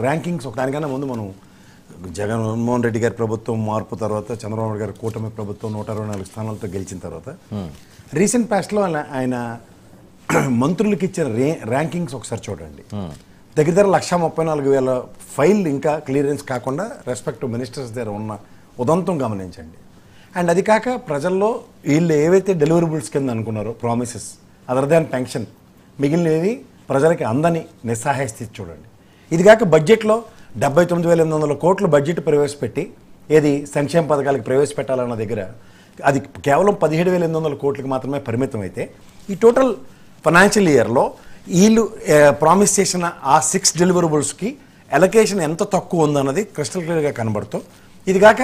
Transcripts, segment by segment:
Rankings దానికన్నా ముందు మనం జగన్మోహన్ రెడ్డి గారి ప్రభుత్వం మార్పు తర్వాత చంద్రబాబు నాయుడు గారి కూటమి ప్రభుత్వం 124 స్థానాలతో గెలిచిన తర్వాత రీసెంట్ పాస్ట్లో ఆయన మంత్రులకు ఇచ్చిన ర్యాంకింగ్స్ ఒకసారి చూడండి. దగ్గర 134,000 ఫైల్ ఇంకా క్లియరెన్స్ కాకుండా రెస్పెక్టివ్ మినిస్టర్స్ దగ్గర ఉన్న ఉదంతం గమనించండి. అండ్ అది కాక ప్రజల్లో వీళ్ళు ఏవైతే డెలివరబుల్స్ కింద అనుకున్నారో ప్రామిసెస్ అదర్ దాన్ పెన్షన్ మిగిలినవి ప్రజలకి అందని నిస్సహాయ స్థితి చూడండి. ఇది కాక బడ్జెట్లో 79,800 కోట్లు బడ్జెట్ ప్రవేశపెట్టి ఏది సంక్షేమ పథకాలకు ప్రవేశపెట్టాలన్న దగ్గర అది కేవలం 17,800 కోట్లకి మాత్రమే పరిమితం అయితే ఈ టోటల్ ఫైనాన్షియల్ ఇయర్లో వీళ్ళు ప్రామిస్ చేసిన ఆ 6 డెలివరబుల్స్కి అలొకేషన్ ఎంత తక్కువ ఉందన్నది క్రిస్టల్ క్లియర్గా కనబడుతూ ఇది కాక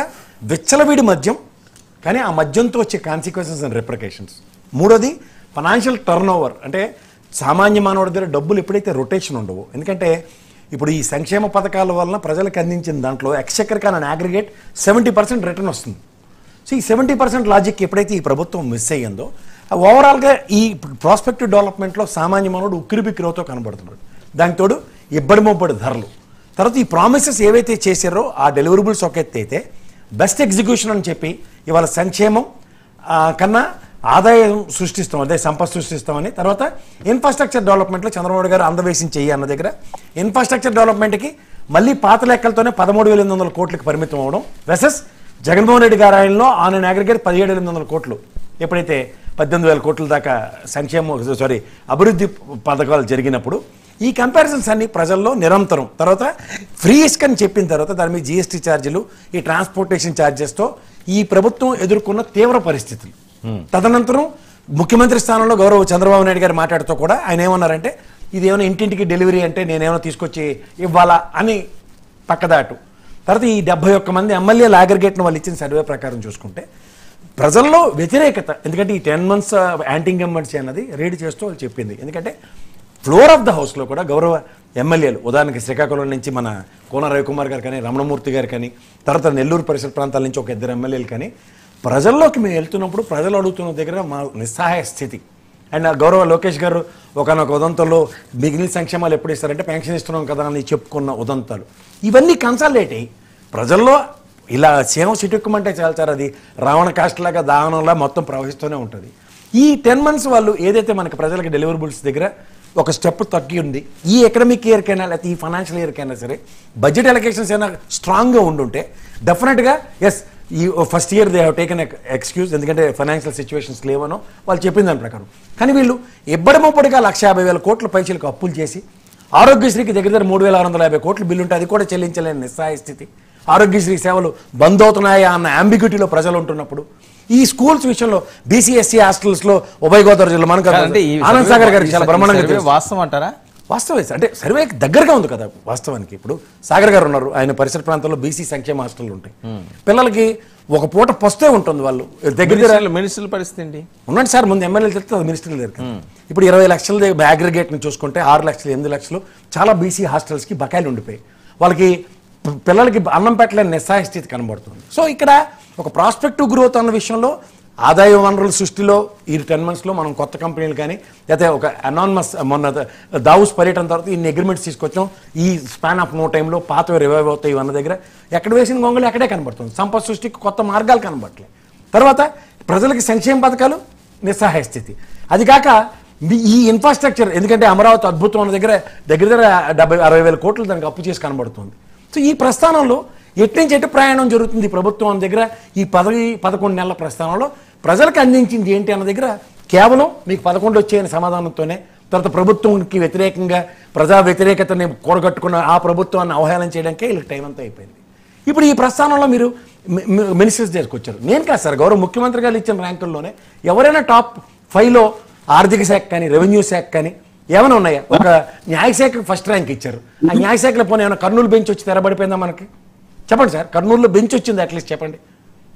విచ్చలవిడి మద్యం కానీ ఆ మద్యంతో వచ్చే కాన్సిక్వెన్సెస్ అండ్ రిప్రికేషన్స్. మూడోది ఫైనాన్షియల్ టర్న్ ఓవర్ అంటే సామాన్య మానవుడి దగ్గర డబ్బులు ఎప్పుడైతే రొటేషన్ ఉండవు. ఎందుకంటే ఇప్పుడు ఈ సంక్షేమ పథకాల వలన ప్రజలకు అందించిన దాంట్లో ఎక్స్చెక్కర్ కానీ అగ్రిగేట్ 70% రిటర్న్ వస్తుంది. సో ఈ 70% లాజిక్ ఎప్పుడైతే ఈ ప్రభుత్వం మిస్ అయ్యిందో ఓవరాల్గా ఈ ప్రాస్పెక్టివ్ డెవలప్మెంట్లో సామాన్య మానవుడు ఉక్కిరిబిక్కిరవుతో కనబడుతున్నాడు. దానికి తోడు ఇబ్బడి మొబ్బడి ధరలు. తర్వాత ఈ ప్రామిసెస్ ఏవైతే చేశారో ఆ డెలివరబుల్స్ ఒక ఎత్తు అయితే బెస్ట్ ఎగ్జిక్యూషన్ అని చెప్పి ఇవాళ సంక్షేమం కన్నా ఆదాయం సృష్టిస్తాం అదే సంపద సృష్టిస్తామని తర్వాత ఇన్ఫ్రాస్ట్రక్చర్ డెవలప్మెంట్లో చంద్రబాబు గారు అందవేసి చెయ్యి అన్న దగ్గర ఇన్ఫ్రాస్ట్రక్చర్ డెవలప్మెంట్కి మళ్ళీ పాత లెక్కలతోనే 13,800 కోట్లకి పరిమితం అవడం వెసెస్ జగన్మోహన్ రెడ్డి గారి ఆయనలో ఆన్ అగ్రిగేట్ 17,800 కోట్లు ఎప్పుడైతే 18,000 కోట్ల దాకా అభివృద్ధి పథకాలు జరిగినప్పుడు ఈ కంపారిజన్స్ అన్ని ప్రజల్లో నిరంతరం తర్వాత ఫ్రీ ఇస్క్ అని చెప్పిన తర్వాత దాని మీద జిఎస్టీ ఛార్జీలు ఈ ట్రాన్స్పోర్టేషన్ ఛార్జెస్తో ఈ ప్రభుత్వం ఎదుర్కొన్న తీవ్ర పరిస్థితులు. తదనంతరం ముఖ్యమంత్రి స్థానంలో గౌరవ చంద్రబాబు నాయుడు గారు మాట్లాడుతూ కూడా ఆయన ఏమన్నారంటే ఇది ఏమైనా ఇంటింటికి డెలివరీ అంటే నేనేమైనా తీసుకొచ్చి ఇవ్వాలా అని పక్కదాటు. తర్వాత ఈ 71 మంది ఎమ్మెల్యేల అగ్రిగేట్ను వాళ్ళు ఇచ్చిన సర్వే ప్రకారం చూసుకుంటే ప్రజల్లో వ్యతిరేకత ఎందుకంటే ఈ 10 months యాంటీ ఇన్కంబెన్సీ అన్నది రీడ్ చేస్తూ వాళ్ళు చెప్పింది. ఎందుకంటే ఫ్లోర్ ఆఫ్ ద హౌస్లో కూడా గౌరవ ఎమ్మెల్యేలు ఉదాహరణకి శ్రీకాకుళం నుంచి మన కోన రవికుమార్ గారు కానీ రమణమూర్తి గారు కానీ తర్వాత నెల్లూరు పరిసర ప్రాంతాల నుంచి ఒక 2 ఎమ్మెల్యేలు కానీ ప్రజల్లోకి మేము వెళ్తున్నప్పుడు ప్రజలు అడుగుతున్న దగ్గర మా నిస్సహాయ స్థితి. అండ్ గౌరవ లోకేష్ గారు ఒకనొక ఉదంతంలో మిగిలిన సంక్షేమాలు ఎప్పుడు ఇస్తారంటే పెన్షన్ ఇస్తున్నాం కదా అని చెప్పుకున్న ఉదంతాలు ఇవన్నీ కన్సల్టేట్ అయ్యి ప్రజల్లో ఇలా సేవ చిటుక్కుమంటే చాలు అది రావణ కాష్టలాగా దావనంలా మొత్తం ప్రవహిస్తూనే ఉంటుంది. ఈ 10 months వాళ్ళు ఏదైతే మనకి ప్రజలకు డెలివరబుల్స్ దగ్గర ఒక స్టెప్ తగ్గి ఉంది ఈ ఎకడమిక్ ఇయర్కైనా లేకపోతే ఈ ఫైనాన్షియల్ ఇయర్కైనా సరే బడ్జెట్ అలొకేషన్స్ అయినా స్ట్రాంగ్గా ఉండుంటే డెఫినెట్గా ఎస్ ఈ first year they have taken excuse ఎందుకంటే ఫైనాన్షియల్ సిచ్యువేషన్స్ లేవనో వాళ్ళు చెప్పిన దాని ప్రకారం. కానీ వీళ్ళు ఇబ్బడి ముబ్బడిగా 150,000 కోట్ల పైసలకు అప్పులు చేసి ఆరోగ్యశ్రీకి దగ్గర 3,650 కోట్ల బిల్లు ఉంటే అది కూడా చెల్లించలేని నిస్సహాయ స్థితి. ఆరోగ్యశ్రీ సేవలు బంద్ అవుతున్నాయా అన్న అంబిగ్యూటీలో ప్రజలు ఉంటున్నప్పుడు ఈ స్కూల్స్ విషయంలో బీసీఎస్సీ హాస్టల్స్లో ఉభయ గోదావరి జిల్లా మనకు ఆనంద్ సాగర్ గారికి చాలా బ్రహ్మాండంగా వాస్తవం అంటారా? వాస్తవే అంటే సర్వేకి దగ్గరగా ఉంది కదా వాస్తవానికి. ఇప్పుడు సాగర్ గారు ఉన్నారు ఆయన పరిసర ప్రాంతాల్లో బీసీ సంక్షేమ హాస్టల్ ఉంటాయి పిల్లలకి ఒక పూట పస్తే ఉంటుంది వాళ్ళు దగ్గర మినిస్టర్ల పరిస్థితి ఏంటి ఉండండి సార్ ముందు ఎమ్మెల్యేలు చెప్తే అది మినిస్టర్ల దగ్గర. ఇప్పుడు 20 లక్షల అగ్రిగేట్ని చూసుకుంటే 6 లక్షలు 8 లక్షలు చాలా బీసీ హాస్టల్స్కి బకాయిలు ఉండిపోయి వాళ్ళకి పిల్లలకి అన్నం పెట్టలేని నిస్సహాయ స్థితి కనబడుతుంది. సో ఇక్కడ ఒక ప్రాస్పెక్టివ్ గ్రోత్ అన్న విషయంలో ఆదాయ వనరుల సృష్టిలో ఈ 10 monthsలో మనం కొత్త కంపెనీలు కానీ లేకపోతే ఒక అనానమస్ మొన్న దావూస్ పర్యటన తర్వాత ఇన్ని అగ్రిమెంట్స్ తీసుకొచ్చాం ఈ స్పాన్ ఆఫ్ నో టైంలో పాతవి రివైవ్ అవుతాయి అన్న దగ్గర ఎక్కడ వేసిన గొంగళి అక్కడే కనబడుతుంది. సంపద సృష్టికి కొత్త మార్గాలు కనబడట్లేదు. తర్వాత ప్రజలకి సంక్షేమ పథకాలు నిస్సహాయ స్థితి. అది కాక ఈ ఇన్ఫ్రాస్ట్రక్చర్ ఎందుకంటే అమరావతి అద్భుతం అన్న దగ్గర 60,000 కోట్లు దానికి అప్పు చేసి కనబడుతుంది. సో ఈ ప్రస్థానంలో ఎటు నుంచి ఎటు ప్రయాణం జరుగుతుంది ప్రభుత్వం అన్న దగ్గర ఈ 11 నెలల ప్రస్థానంలో ప్రజలకు అందించింది ఏంటి అన్న దగ్గర కేవలం మీకు 11 వచ్చేయని సమాధానంతోనే తర్వాత ప్రభుత్వంకి వ్యతిరేకంగా ప్రజా వ్యతిరేకతని కూడగట్టుకున్న ఆ ప్రభుత్వాన్ని అవహేళన చేయడానికే వీళ్ళకి టైం అంతా అయిపోయింది. ఇప్పుడు ఈ ప్రస్థానంలో మీరు మినిస్టర్స్ తీసుకొచ్చారు. నేను కాదు సార్ గౌరవ ముఖ్యమంత్రి గారు ఇచ్చిన ర్యాంకుల్లోనే ఎవరైనా టాప్ 5లో ఆర్థిక శాఖ కానీ రెవెన్యూ శాఖ కానీ ఏమైనా ఉన్నాయా? ఒక న్యాయశాఖకు ఫస్ట్ ర్యాంక్ ఇచ్చారు. ఆ న్యాయశాఖలో పోనీ ఏమైనా కర్నూలు బెంచ్ వచ్చి తెరబడిపోయిందా మనకి? చెప్పండి సార్ కర్నూలులో బెంచ్ వచ్చింది అట్లీస్ట్ చెప్పండి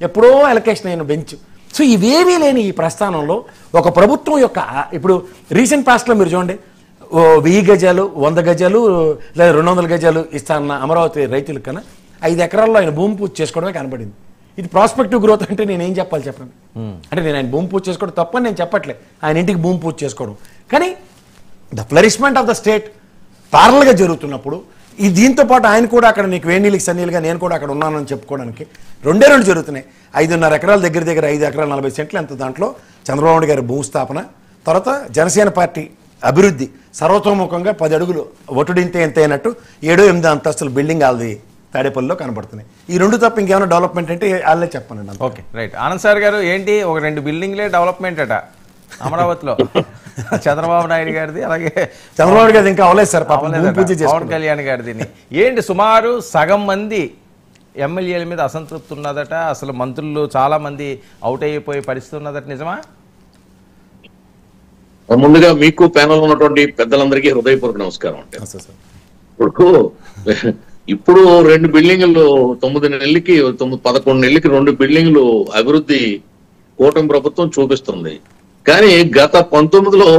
ఎప్పుడో ఎలకేషన్ అయిన బెంచ్. సో ఇవేమీ లేని ఈ ప్రస్థానంలో ఒక ప్రభుత్వం యొక్క ఇప్పుడు రీసెంట్ పాస్ట్లో మీరు చూడండి 1000 గజాలు 100 గజాలు లేదా 200 గజాలు ఇస్తానన్న అమరావతి రైతుల కన్నా 5 ఎకరాల్లో ఆయన భూమి పూజ చేసుకోవడమే కనబడింది. ఇది ప్రాస్పెక్టివ్ గ్రోత్ అంటే నేనేం చెప్పాలి చెప్పండి? అంటే నేను ఆయన భూమి పూజ చేసుకోవడం తప్పని నేను చెప్పట్లే ఆయన ఇంటికి భూమి పూజ చేసుకోవడం. కానీ the flourishment of the state ప్యారల్గా జరుగుతున్నప్పుడు ఈ దీంతో పాటు ఆయన కూడా అక్కడ నీకు వేణీలికి సన్నీలుగా నేను కూడా అక్కడ ఉన్నానని చెప్పుకోవడానికి రెండే రెండు జరుగుతున్నాయి. 5.5 ఎకరాల దగ్గర 5 ఎకరాల 40 సెంట్లు ఎంత దాంట్లో చంద్రబాబు నాయుడు గారి భూస్థాపన, తర్వాత జనసేన పార్టీ అభివృద్ధి సర్వతోముఖంగా 10 అడుగులు ఒటుడింతే ఎంత అయినట్టు 7-8 అంతస్తుల బిల్డింగ్ వాళ్ళది తాడేపల్లిలో కనబడుతున్నాయి. ఈ రెండు తప్ప ఇంకేమైనా డెవలప్మెంట్ అంటే వాళ్ళే చెప్పండి. Okay right. ఆనంద్ సార్ గారు ఏంటి ఒక 2 బిల్డింగ్లే డెవలప్మెంట్ అట అమరావతిలో చంద్రబాబు నాయుడు గారిది, అలాగే చంద్రబాబు గారిది ఇంకా అవ్వలేదు సార్, పవన్ కళ్యాణ్ గారిది. ఏంటి సుమారు సగం మంది ఎమ్మెల్యేల మీద అసంతృప్తి ఉన్నదట, అసలు మంత్రులు చాలా మంది అవుట్ అయిపోయే పరిస్థితి ఉన్నదట, నిజమా? ముందుగా మీకు ప్యానల్ ఉన్నటువంటి పెద్దలందరికీ హృదయపూర్వక నమస్కారం. అంటే ఇప్పుడు 2 బిల్డింగ్లు 9 నెలలకి 11 నెలలకి 2 బిల్డింగ్లు అభివృద్ధి కూటమి ప్రభుత్వం చూపిస్తుంది. కానీ గత 19లో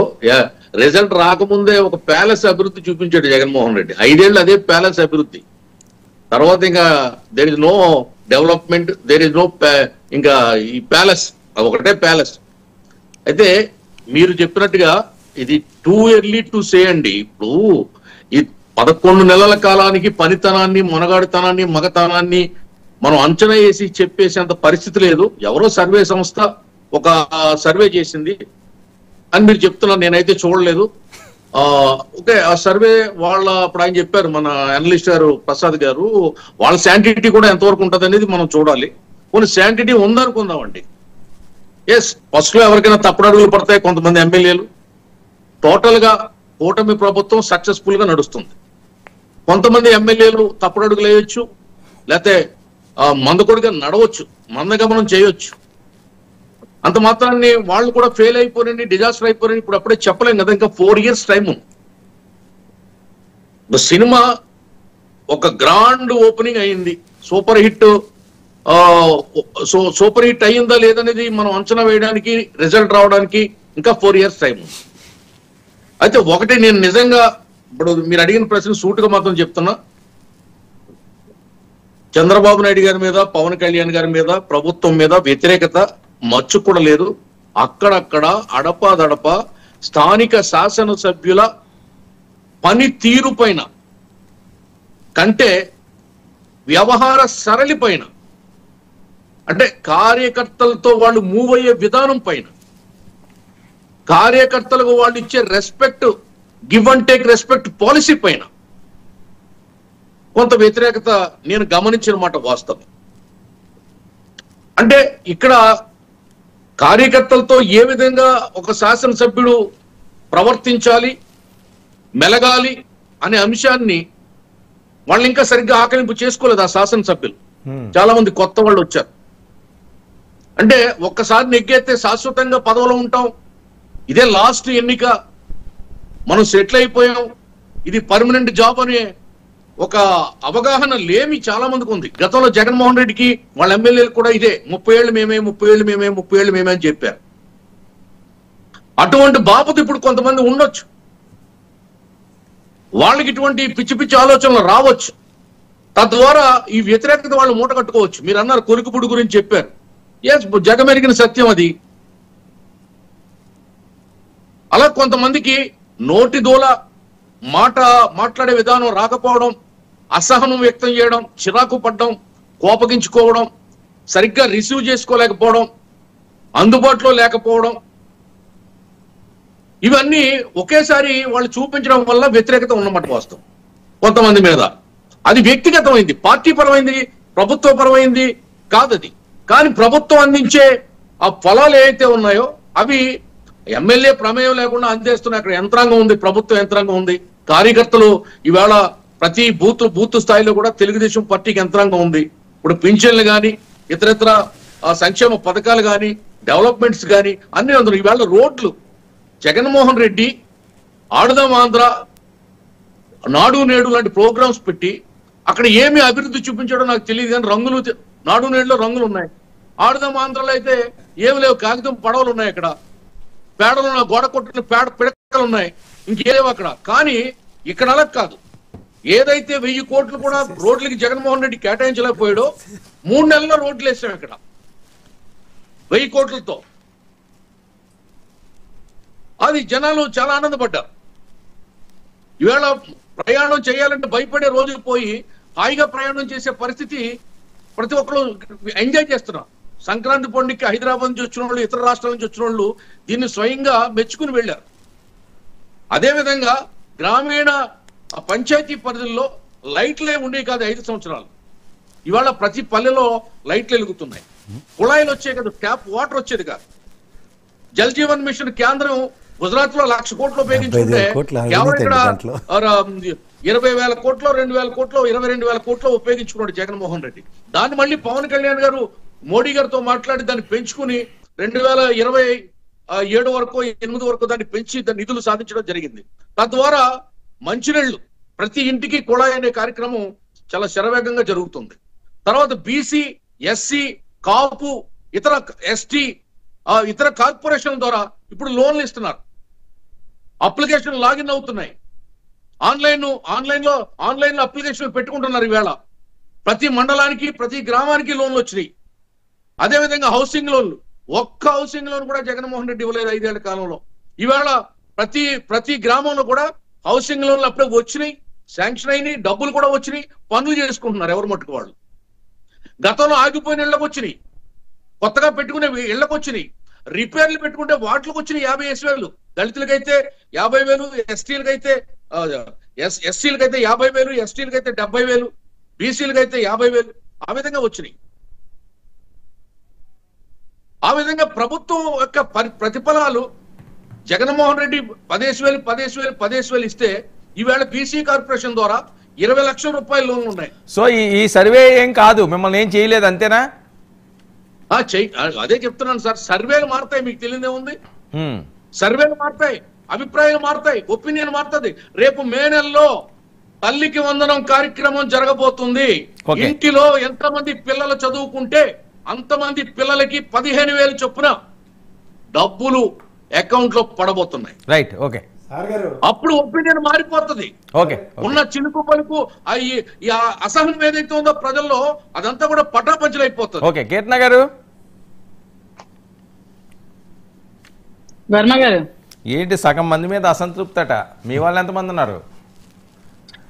రిజల్ట్ రాకముందే ఒక ప్యాలెస్ అభివృద్ధి చూపించాడు జగన్మోహన్ రెడ్డి. 5 ఏళ్ళు అదే ప్యాలెస్ అభివృద్ధి. తర్వాత ఇంకా there is no development, there is no ఇంకా ఈ ప్యాలెస్ ఒకటే ప్యాలెస్. అయితే మీరు చెప్పినట్టుగా ఇది టూ ఎర్లీ టు సే అండి. ఇప్పుడు ఈ 11 నెలల కాలానికి పనితనాన్ని, మొనగాడితనాన్ని, మగతనాన్ని మనం అంచనా వేసి చెప్పేసేంత పరిస్థితి లేదు. ఎవరో సర్వే సంస్థ ఒక సర్వే చేసింది అని మీరు చెప్తున్నారు, నేనైతే చూడలేదు. ఓకే, ఆ సర్వే వాళ్ళ ఇప్పుడు ఆయన చెప్పారు, మన అనలిస్ట్ గారు ప్రసాద్ గారు, వాళ్ళ శాంటిటీ కూడా ఎంతవరకు ఉంటుంది అనేది మనం చూడాలి. కొన్ని శాంటిటీ ఉందనుకుందామండి. ఎస్, ఫస్ట్ లో ఎవరికైనా తప్పుడు అడుగులు పడతాయి కొంతమంది ఎమ్మెల్యేలు. టోటల్ గా కూటమి ప్రభుత్వం సక్సెస్ఫుల్ గా నడుస్తుంది. కొంతమంది ఎమ్మెల్యేలు తప్పుడు అడుగులు వేయొచ్చు, లేకపోతే మందకొడిగా నడవచ్చు, మందగమనం చేయొచ్చు. అంత మాత్రాన్ని వాళ్ళు కూడా ఫెయిల్ అయిపోయినండి, డిజాస్టర్ అయిపోయినండి ఇప్పుడు అప్పుడే చెప్పలేం కదా. ఇంకా 4 years టైం ఉంది. సినిమా ఒక గ్రాండ్ ఓపెనింగ్ అయింది, సూపర్ హిట్. సూపర్ హిట్ అయ్యిందా లేదనేది మనం అంచనా వేయడానికి, రిజల్ట్ రావడానికి ఇంకా 4 years టైం ఉంది. అయితే ఒకటి నేను నిజంగా ఇప్పుడు మీరు అడిగిన ప్రశ్న సూటుగా మాత్రం చెప్తున్నా, చంద్రబాబు నాయుడు గారి మీద, పవన్ కళ్యాణ్ గారి మీద, ప్రభుత్వం మీద వ్యతిరేకత మచ్చు కూడా లేదు. అక్కడక్కడ అడపాదడప స్థానిక శాసనసభ్యుల పని తీరు పైన కంటే వ్యవహార సరళి పైన, అంటే కార్యకర్తలతో వాళ్ళు మూవ్ అయ్యే విధానం పైన, కార్యకర్తలకు వాళ్ళు ఇచ్చే respect, give and take respect policy పైన కొంత వ్యతిరేకత నేను గమనించిన మాట వాస్తవం. అంటే ఇక్కడ కార్యకర్తలతో ఏ విధంగా ఒక శాసనసభ్యుడు ప్రవర్తించాలి, మెలగాలి అనే అంశాన్ని వాళ్ళు ఇంకా సరిగ్గా ఆకలింపు చేసుకోలేదు ఆ శాసనసభ్యులు. చాలా మంది కొత్త వాళ్ళు వచ్చారు. అంటే ఒక్కసారి నెగ్గేస్తే శాశ్వతంగా పదవిలో ఉంటాం, ఇదే లాస్ట్ ఎన్నిక, మనం సెటిల్ అయిపోయాం, ఇది పర్మనెంట్ జాబ్ అనే ఒక అవగాహన లేమి చాలా మందికి ఉంది. గతంలో జగన్మోహన్ రెడ్డికి వాళ్ళ ఎమ్మెల్యేలు కూడా ఇదే 30 ఏళ్ళు మేమే, 30 ఏళ్ళు మేమే, 30 ఏళ్ళు మేమే అని చెప్పారు. అటువంటి బాపత ఇప్పుడు కొంతమంది ఉండొచ్చు, వాళ్ళకి ఇటువంటి పిచ్చి పిచ్చి ఆలోచనలు రావచ్చు. తద్వారా ఈ వ్యతిరేకత వాళ్ళు మూట కట్టుకోవచ్చు. మీరు అన్నారు కొరికుపుడు గురించి చెప్పారు. ఎస్, జగమెరిగిన సత్యం అది. అలా కొంతమందికి నోటి దూల మాట్లాడే విధానం రాకపోవడం, అసహనం వ్యక్తం చేయడం, చిరాకు పడడం, కోపగించుకోవడం, సరిగ్గా రిసీవ్ చేసుకోలేకపోవడం, అందుబాటులో లేకపోవడం, ఇవన్నీ ఒకేసారి వాళ్ళు చూపించడం వల్ల వ్యతిరేకత ఉన్నమాట వాస్తవం కొంతమంది మీద. అది వ్యక్తిగతమైంది, పార్టీ పరమైంది, ప్రభుత్వ పరమైంది కాదది. కానీ ప్రభుత్వం అందించే ఆ ఫలాలు ఏవైతే ఉన్నాయో అవి ఎమ్మెల్యే ప్రమేయం లేకుండా అందేస్తున్న అక్కడ యంత్రాంగం ఉంది, ప్రభుత్వ యంత్రాంగం ఉంది. కార్యకర్తలు ఈవేళ ప్రతి బూత్ స్థాయిలో కూడా తెలుగుదేశం పార్టీకి యంత్రాంగం ఉంది. ఇప్పుడు పింఛన్లు కానీ, ఇతరత్ర సంక్షేమ పథకాలు కానీ, డెవలప్మెంట్స్ కానీ అన్ని అందరూ. ఈవేళ రోడ్లు జగన్మోహన్ రెడ్డి ఆడుదాం ఆంధ్ర, నాడు నేడు లాంటి ప్రోగ్రామ్స్ పెట్టి అక్కడ ఏమి అభివృద్ధి చూపించాడో నాకు తెలియదు. కానీ రంగులు, నాడు నేడులో రంగులు ఉన్నాయి. ఆడుదాం ఆంధ్రలో అయితే ఏమి లేవు, కాగితం పడవలు ఉన్నాయి. అక్కడ పేడలు ఉన్నాయి, గోడ కొట్టిన పిడకలు ఉన్నాయి, ఇంకేలేవు అక్కడ. కానీ ఇక్కడ అలా కాదు. ఏదైతే 1000 కోట్లు కూడా రోడ్లకి జగన్మోహన్ రెడ్డి కేటాయించలేకపోయాడో 3 నెలల్లో రోడ్లు వేసాం ఇక్కడ 1000 కోట్లతో. అది జనాలు చాలా ఆనందపడ్డారు. ఈవేళ ప్రయాణం చేయాలంటే భయపడే రోజులు పోయి హాయిగా ప్రయాణం చేసే పరిస్థితి ప్రతి ఒక్కరు ఎంజాయ్ చేస్తున్నారు. సంక్రాంతి పండుగకి హైదరాబాద్ నుంచి వచ్చిన వాళ్ళు, ఇతర రాష్ట్రాల నుంచి వచ్చిన వాళ్ళు దీన్ని స్వయంగా మెచ్చుకుని వెళ్ళారు. అదేవిధంగా గ్రామీణ పంచాయతీ పరిధుల్లో లైట్లే ఉండేవి కాదు 5 సంవత్సరాలు. ఇవాళ ప్రతి పల్లెలో లైట్లు వెలుగుతున్నాయి. కుళాయిలు వచ్చాయి కదా, ట్యాప్ వాటర్ వచ్చేది కాదు. జల్ జీవన్ మిషన్ కేంద్రం గుజరాత్ లో 1,00,000 కోట్లు ఉపయోగించుకుంటే కేవలం ఇక్కడ 20,000 కోట్లు 2,000 కోట్లు 22,000 కోట్లు ఉపయోగించుకున్నాడు జగన్మోహన్ రెడ్డి. దాన్ని మళ్ళీ పవన్ కళ్యాణ్ గారు మోడీ గారితో మాట్లాడి దాన్ని పెంచుకుని 2027 వరకు 8 వరకు దాన్ని పెంచి దాని నిధులు సాధించడం జరిగింది. తద్వారా మంచినీళ్లు ప్రతి ఇంటికి కుళాయి అనే కార్యక్రమం చాలా శరవేగంగా జరుగుతుంది. తర్వాత బీసీ, ఎస్సీ, కాపు, ఇతర ఎస్టీ, ఇతర కార్పొరేషన్ల ద్వారా ఇప్పుడు లోన్లు ఇస్తున్నారు. అప్లికేషన్ లాగిన్ అవుతున్నాయి. ఆన్లైన్ లో అప్లికేషన్ పెట్టుకుంటున్నారు. ఈవేళ ప్రతి మండలానికి ప్రతి గ్రామానికి లోన్లు వచ్చినాయి. అదేవిధంగా హౌసింగ్ లోన్లు, ఒక్క హౌసింగ్ లోన్ కూడా జగన్మోహన్ రెడ్డి ఇవ్వలేదు 5 ఏళ్ల కాలంలో. ఈవేళ ప్రతి గ్రామంలో కూడా హౌసింగ్ లోన్లు అప్పుడే వచ్చినాయి, శాంక్షన్ అయినాయి, డబ్బులు కూడా వచ్చినాయి, పనులు చేసుకుంటున్నారు ఎవరు మట్టుకు వాళ్ళు. గతంలో ఆగిపోయిన ఇళ్లకు వచ్చినాయి, కొత్తగా పెట్టుకునే ఇళ్లకు వచ్చినాయి, రిపేర్లు పెట్టుకుంటే వాటికి వచ్చినాయి 50,000. దళితులకైతే 50,000, ఎస్సీలకైతే 50,000, ఎస్టీలకైతే 70,000, బీసీలకైతే 50,000. ఆ విధంగా వచ్చినాయి. ఆ విధంగా ప్రభుత్వం యొక్క ప్రతిఫలాలు జగన్మోహన్ రెడ్డి 15,000 ఇస్తే ఈవేళ బీసీ కార్పొరేషన్ ద్వారా 20 లక్షల రూపాయల లోన్లు ఉన్నాయి. సో ఈ సర్వే ఏం కాదు, మిమ్మల్ని ఏం చేయలేదు అంతేనా? అదే చెప్తున్నాను సార్, సర్వేలు మారుతాయి, మీకు తెలియదే ఉంది. సర్వేలు మారుతాయి, అభిప్రాయాలు మారుతాయి, ఒపీనియన్ మారుతుంది. రేపు మే నెలలో తల్లికి వందనం కార్యక్రమం జరగబోతుంది. ఇంటిలో ఎంతమంది పిల్లలు చదువుకుంటే అంతమంది పిల్లలకి 15,000 చొప్పున డబ్బులు అకౌంట్ లో పడబోతున్నాయి. Right, okay. అప్పుడు ఒపీనియన్ మారిపోతుంది. ఉన్న చినుకు పలుకు ఈ అసహనం ఏదైతే ఉందో ప్రజల్లో అదంతా కూడా పటాపంచలు అయిపోతుంది. ఓకే, కీర్తన గారు. వర్మ గారు, ఏంటి సగం మంది మీద అసంతృప్తట, మీ వాళ్ళు ఎంతమంది ఉన్నారు?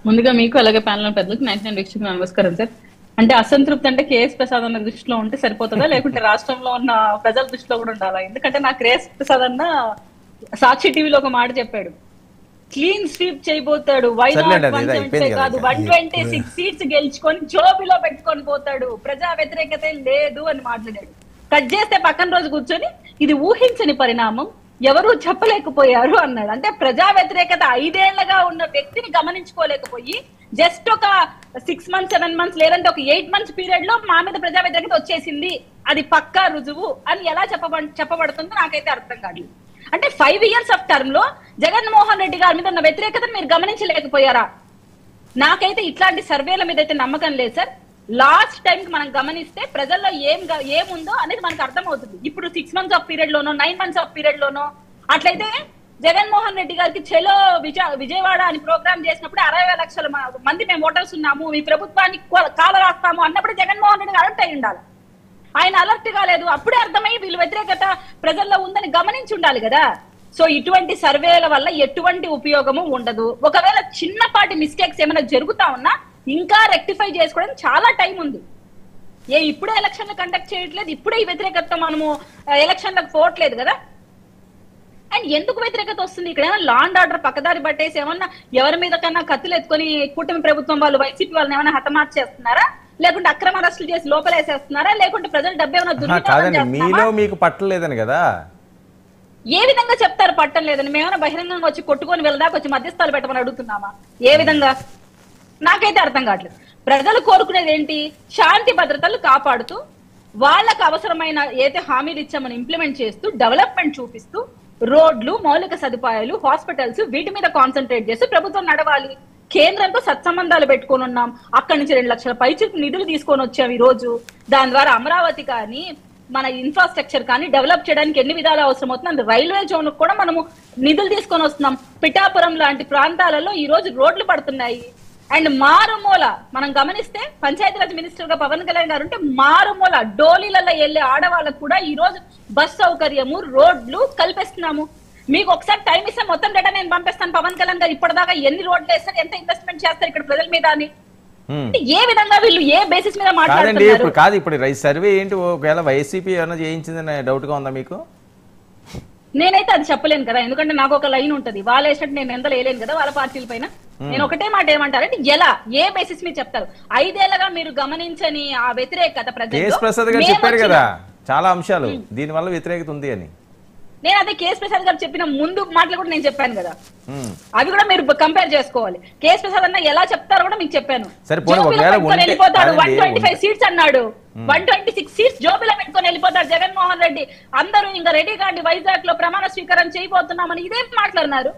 ముందుగా మీకు అలాగే ప్యానల్ పెద్దలకు 99 వీక్షకులకు నమస్కారం సార్. అంటే అసంతృప్తి అంటే కేఎస్ ప్రసాద్ అన్న దృష్టిలో ఉంటే సరిపోతుందా, లేకుంటే రాష్ట్రంలో ఉన్న ప్రజల దృష్టిలో కూడా ఉండాలా? ఎందుకంటే నాకు కేఎస్ ప్రసాద్ అన్న సాక్షి టీవీలో ఒక మాట చెప్పాడు, క్లీన్ స్వీప్ చేయబోతాడు, వై నాట్ 170 కాదు 126 సీట్స్ గెలుచుకొని జోబిలో పెట్టుకొని పోతాడు, ప్రజా వ్యతిరేకత లేదు అని మాట్లాడాడు. కట్ చేస్తే పక్కన రోజు కూర్చొని ఇది ఊహించని పరిణామం, ఎవరు చెప్పలేకపోయారు అన్నాడు. అంటే ప్రజా వ్యతిరేకత 5 ఏళ్లుగా ఉన్న వ్యక్తిని గమనించుకోలేకపోయి జస్ట్ ఒక 6 months 7 months లేదంటే ఒక 8 months పీరియడ్ లో మా మీద ప్రజా వ్యతిరేకత వచ్చేసింది, అది పక్కా రుజువు అని ఎలా చెప్పబడుతుందో నాకైతే అర్థం కాదు. అంటే 5 years ఆఫ్ టర్మ్ లో జగన్మోహన్ రెడ్డి గారి మీద ఉన్న వ్యతిరేకతను మీరు గమనించలేకపోయారా? నాకైతే ఇట్లాంటి సర్వేల మీద అయితే నమ్మకం లేదు సార్. లాస్ట్ టైం మనం గమనిస్తే ప్రజల్లో ఏముందో అనేది మనకు అర్థమవుతుంది. ఇప్పుడు 6 months ఆఫ్ పీరియడ్ లోనో 9 months ఆఫ్ పీరియడ్ లోనో అట్లయితే జగన్మోహన్ రెడ్డి గారికి చెలో విజయవాడ అని ప్రోగ్రామ్ చేసినప్పుడు 60 లక్షల మంది మేము ఓటర్స్ ఉన్నాము, మీ ప్రభుత్వాన్ని కాల రాస్తాము అన్నప్పుడు జగన్మోహన్ రెడ్డి అలర్ట్ అయి ఉండాలి. ఆయన అలర్ట్ కాలేదు, అప్పుడే అర్థమయ్యి వీళ్ళు వ్యతిరేకత ప్రజల్లో ఉందని గమనించి ఉండాలి కదా. సో ఇటువంటి సర్వేల వల్ల ఎటువంటి ఉపయోగము ఉండదు. ఒకవేళ చిన్నపాటి మిస్టేక్స్ ఏమైనా జరుగుతా ఉన్నా ఇంకా రెక్టిఫై చేసుకోవడానికి చాలా టైం ఉంది. ఇప్పుడే ఎలక్షన్లు కండక్ట్ చేయట్లేదు, ఇప్పుడే ఈ వ్యతిరేకత మనము ఎలక్షన్లకు పోవట్లేదు కదా. అండ్ ఎందుకు వ్యతిరేకత వస్తుంది? ఇక్కడ ఏమైనా లా అండ్ ఆర్డర్ పక్కదారి పట్టేసి ఏమన్నా ఎవరి మీద కన్నా కత్తులు ఎత్తుకొని కూటమి ప్రభుత్వం వాళ్ళు వైసీపీ వాళ్ళని ఏమైనా హతమార్చేస్తున్నారా, లేకుంటే అక్రమ అరెస్టులు చేసి లోపలేసేస్తున్నారా, లేకుంటే ప్రజలు డబ్బు ఏమైనా మీలో మీకు పట్టలేదని కదా? ఏ విధంగా చెప్తారు పట్టం లేదని? మేమైనా బహిరంగంగా వచ్చి కొట్టుకొని వెళ్ళదాకా వచ్చి మధ్యస్థాలు పెట్టమని అడుగుతున్నామా? ఏ విధంగా? నాకైతే అర్థం కావట్లేదు. ప్రజలు కోరుకునేది ఏంటి? శాంతి భద్రతలు కాపాడుతూ వాళ్ళకు అవసరమైన ఏదైతే హామీలు ఇచ్చామని ఇంప్లిమెంట్ చేస్తూ డెవలప్మెంట్ చూపిస్తూ రోడ్లు, మౌలిక సదుపాయాలు, హాస్పిటల్స్ వీటి మీద కాన్సన్ట్రేట్ చేస్తూ ప్రభుత్వం నడవాలి. కేంద్రంతో సత్సంబంధాలు పెట్టుకొని ఉన్నాం. అక్కడి నుంచి 2 లక్షల పైచిలకు నిధులు తీసుకొని వచ్చాం ఈ రోజు. దాని ద్వారా అమరావతి కానీ మన ఇన్ఫ్రాస్ట్రక్చర్ కానీ డెవలప్ చేయడానికి ఎన్ని విధాలు అవసరం అవుతుంది. రైల్వే జోన్ కూడా మనము నిధులు తీసుకొని వస్తున్నాం. పిఠాపురం లాంటి ప్రాంతాలలో ఈ రోజు రోడ్లు పడుతున్నాయి. అండ్ మారుమూల మనం గమనిస్తే పంచాయతీరాజ్ మినిస్టర్ గా పవన్ కళ్యాణ్ గారు ఉంటే మారుమూల డోలీలలో వెళ్లే ఆడవాళ్ళకు కూడా ఈ రోజు బస్ సౌకర్యము, రోడ్లు కల్పిస్తున్నాము. మీకు ఒకసారి టైం ఇస్తే మొత్తం డేటా నేను పంపిస్తాను. పవన్ కళ్యాణ్ గారు ఇప్పటిదాకా ఎన్ని రోడ్లు వేస్తారు, ఎంత ఇన్వెస్ట్మెంట్ చేస్తారు ఇక్కడ ప్రజల మీద అని. అంటే ఏ విధంగా వీళ్ళు ఏ బేసిస్ మీద కాదండి మాట్లాడుతున్నారు? ఇప్పుడు కాదు, ఇప్పుడు సర్వే ఏంటి, ఒకవేళ వైసీపీ ఏమైనా చేయించిందని డౌట్ గా ఉందా మీకు? నేనైతే అది చెప్పలేను కదా, ఎందుకంటే నాకు ఒక లైన్ ఉంటది. వాళ్ళు వేసినట్టు నేను ఎంతలో వేయలేను కదా వాళ్ళ పార్టీల పైన. నేను ఒకటే మాట ఏమంటారంటే, ఎలా ఏ బేసిస్ మీద చెప్తారు? 5 ఏళ్లుగా మీరు గమనించని ఆ వ్యతిరేకత కేఎస్ ప్రసాద్ గారు చెప్పారు కదా చాలా అంశాలు దీని వల్ల వ్యతిరేకత ఉంది అని. నేను అదే కేఎస్ ప్రసాద్ గారు చెప్పిన ముందు మాటలు కూడా నేను చెప్పాను కదా, అవి కూడా మీరు కంపేర్ చేసుకోవాలి. కేఎస్ ప్రసాద్ అన్న ఎలా చెప్తారో కూడా మీకు చెప్పాను. వెళ్ళిపోతాడు 125 సీట్స్ అన్నాడు, 126 సీట్స్ జోబిలో పెట్టుకొని వెళ్ళిపోతాడు జగన్మోహన్ రెడ్డి. అందరూ ఇంకా రెడీ కాండి, వైజాగ్ లో ప్రమాణ స్వీకారం చేయబోతున్నామని ఇదే మాట్లాడినారు.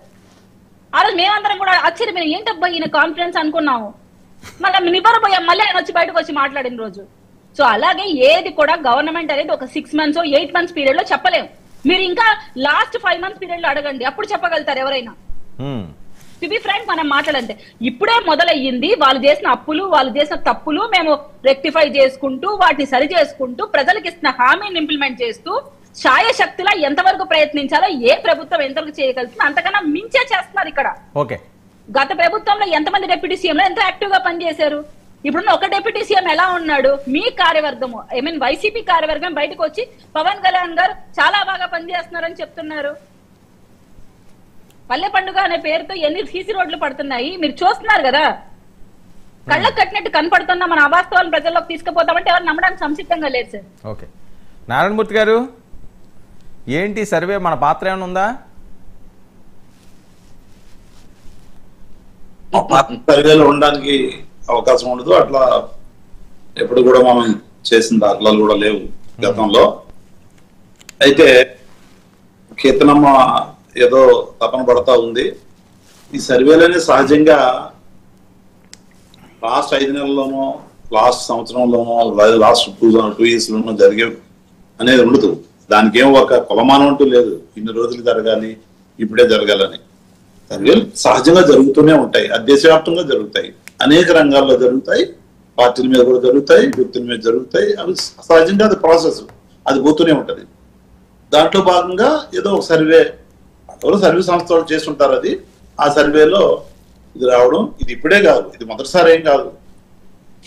ఆ రోజు మేమందరం కూడా ఆశ్చర్యమైన ఏంటబ్బా ఈయన కాన్ఫిడెన్స్ అనుకున్నాము. మళ్ళీ నివ్వరపోయాం, మళ్ళీ ఆయన వచ్చి బయటకు వచ్చి మాట్లాడిన రోజు. సో అలాగే ఏది కూడా గవర్నమెంట్ అనేది ఒక 6 months 8 months పీరియడ్ లో చెప్పలేము. మీరు ఇంకా లాస్ట్ 5 months పీరియడ్ లో అడగండి, అప్పుడు చెప్పగలుగుతారు ఎవరైనా. టు బి ఫ్రాంక్ మనం మాట్లాడంటే ఇప్పుడే మొదలయ్యింది. వాళ్ళు చేసిన అప్పులు, వాళ్ళు చేసిన తప్పులు మేము రెక్టిఫై చేసుకుంటూ వాటిని సరి చేసుకుంటూ ప్రజలకు ఇస్తున్న హామీని ఇంప్లిమెంట్ చేస్తూ శాయశక్తిలా ఎంతవరకు ప్రయత్నించాలో ఏ ప్రభుత్వం ఎంతవరకు చేయగలుగుతుందో అంతకన్నా మించే చేస్తున్నారు ఇక్కడ. ఓకే, గత ప్రభుత్వంలో ఎంతమంది డిప్యూటీ సీఎంలు ఎంతో యాక్టివ్ గా పనిచేశారు. ఇప్పుడున్న ఒక డిప్యూటీ సీఎం ఎలా ఉన్నాడు? మీ కార్యవర్గము వైసీపీ కార్యవర్గం బయటకు వచ్చి పవన్ కళ్యాణ్ గారు చాలా బాగా పనిచేస్తున్నారని చెప్తున్నారు. పల్లె పండుగ అనే పేరుతో ఎన్ని సీసీ రోడ్లు పడుతున్నాయి మీరు చూస్తున్నారు కదా. కళ్ళకు కట్టినట్టు కనపడుతున్నా మన అవాస్తవాలను ప్రజల్లోకి తీసుకుపోతామంటే ఎవరు నమ్మడానికి సంసిద్ధంగా లేదు సార్. ఓకే, నారాయణమూర్తి గారు ఏంటి సర్వే మన పాత్ర ఏమైనా ఉందా? సర్వేలో ఉండడానికి అవకాశం ఉండదు. అట్లా ఎప్పుడు కూడా మనం చేసిన దాఖలాలు కూడా లేవు గతంలో. అయితే కేతనమ్మ ఏదో తపన పడతా ఉంది. ఈ సర్వేలోనే సహజంగా లాస్ట్ 5 నెలల్లోనో లాస్ట్ సంవత్సరంలోనో లాస్ట్ 2 years లోనో జరిగే అనేది ఉండదు. దానికి ఏం ఒక కొలమానం అంటూ లేదు, ఇన్ని రోజులు జరగాలి ఇప్పుడే జరగాలని. సర్వేలు సహజంగా జరుగుతూనే ఉంటాయి, అది దేశవ్యాప్తంగా జరుగుతాయి, అనేక రంగాల్లో జరుగుతాయి, పార్టీల మీద కూడా జరుగుతాయి, వ్యక్తుల మీద జరుగుతాయి. అవి సహజంగా అది ప్రాసెస్, అది పోతూనే ఉంటది. దాంట్లో భాగంగా ఏదో ఒక సర్వే ఎవరో సర్వే సంస్థలు చేస్తుంటారు. అది ఆ సర్వేలో ఇది రావడం ఇది ఇప్పుడే కాదు, ఇది మొదటిసారి ఏం కాదు,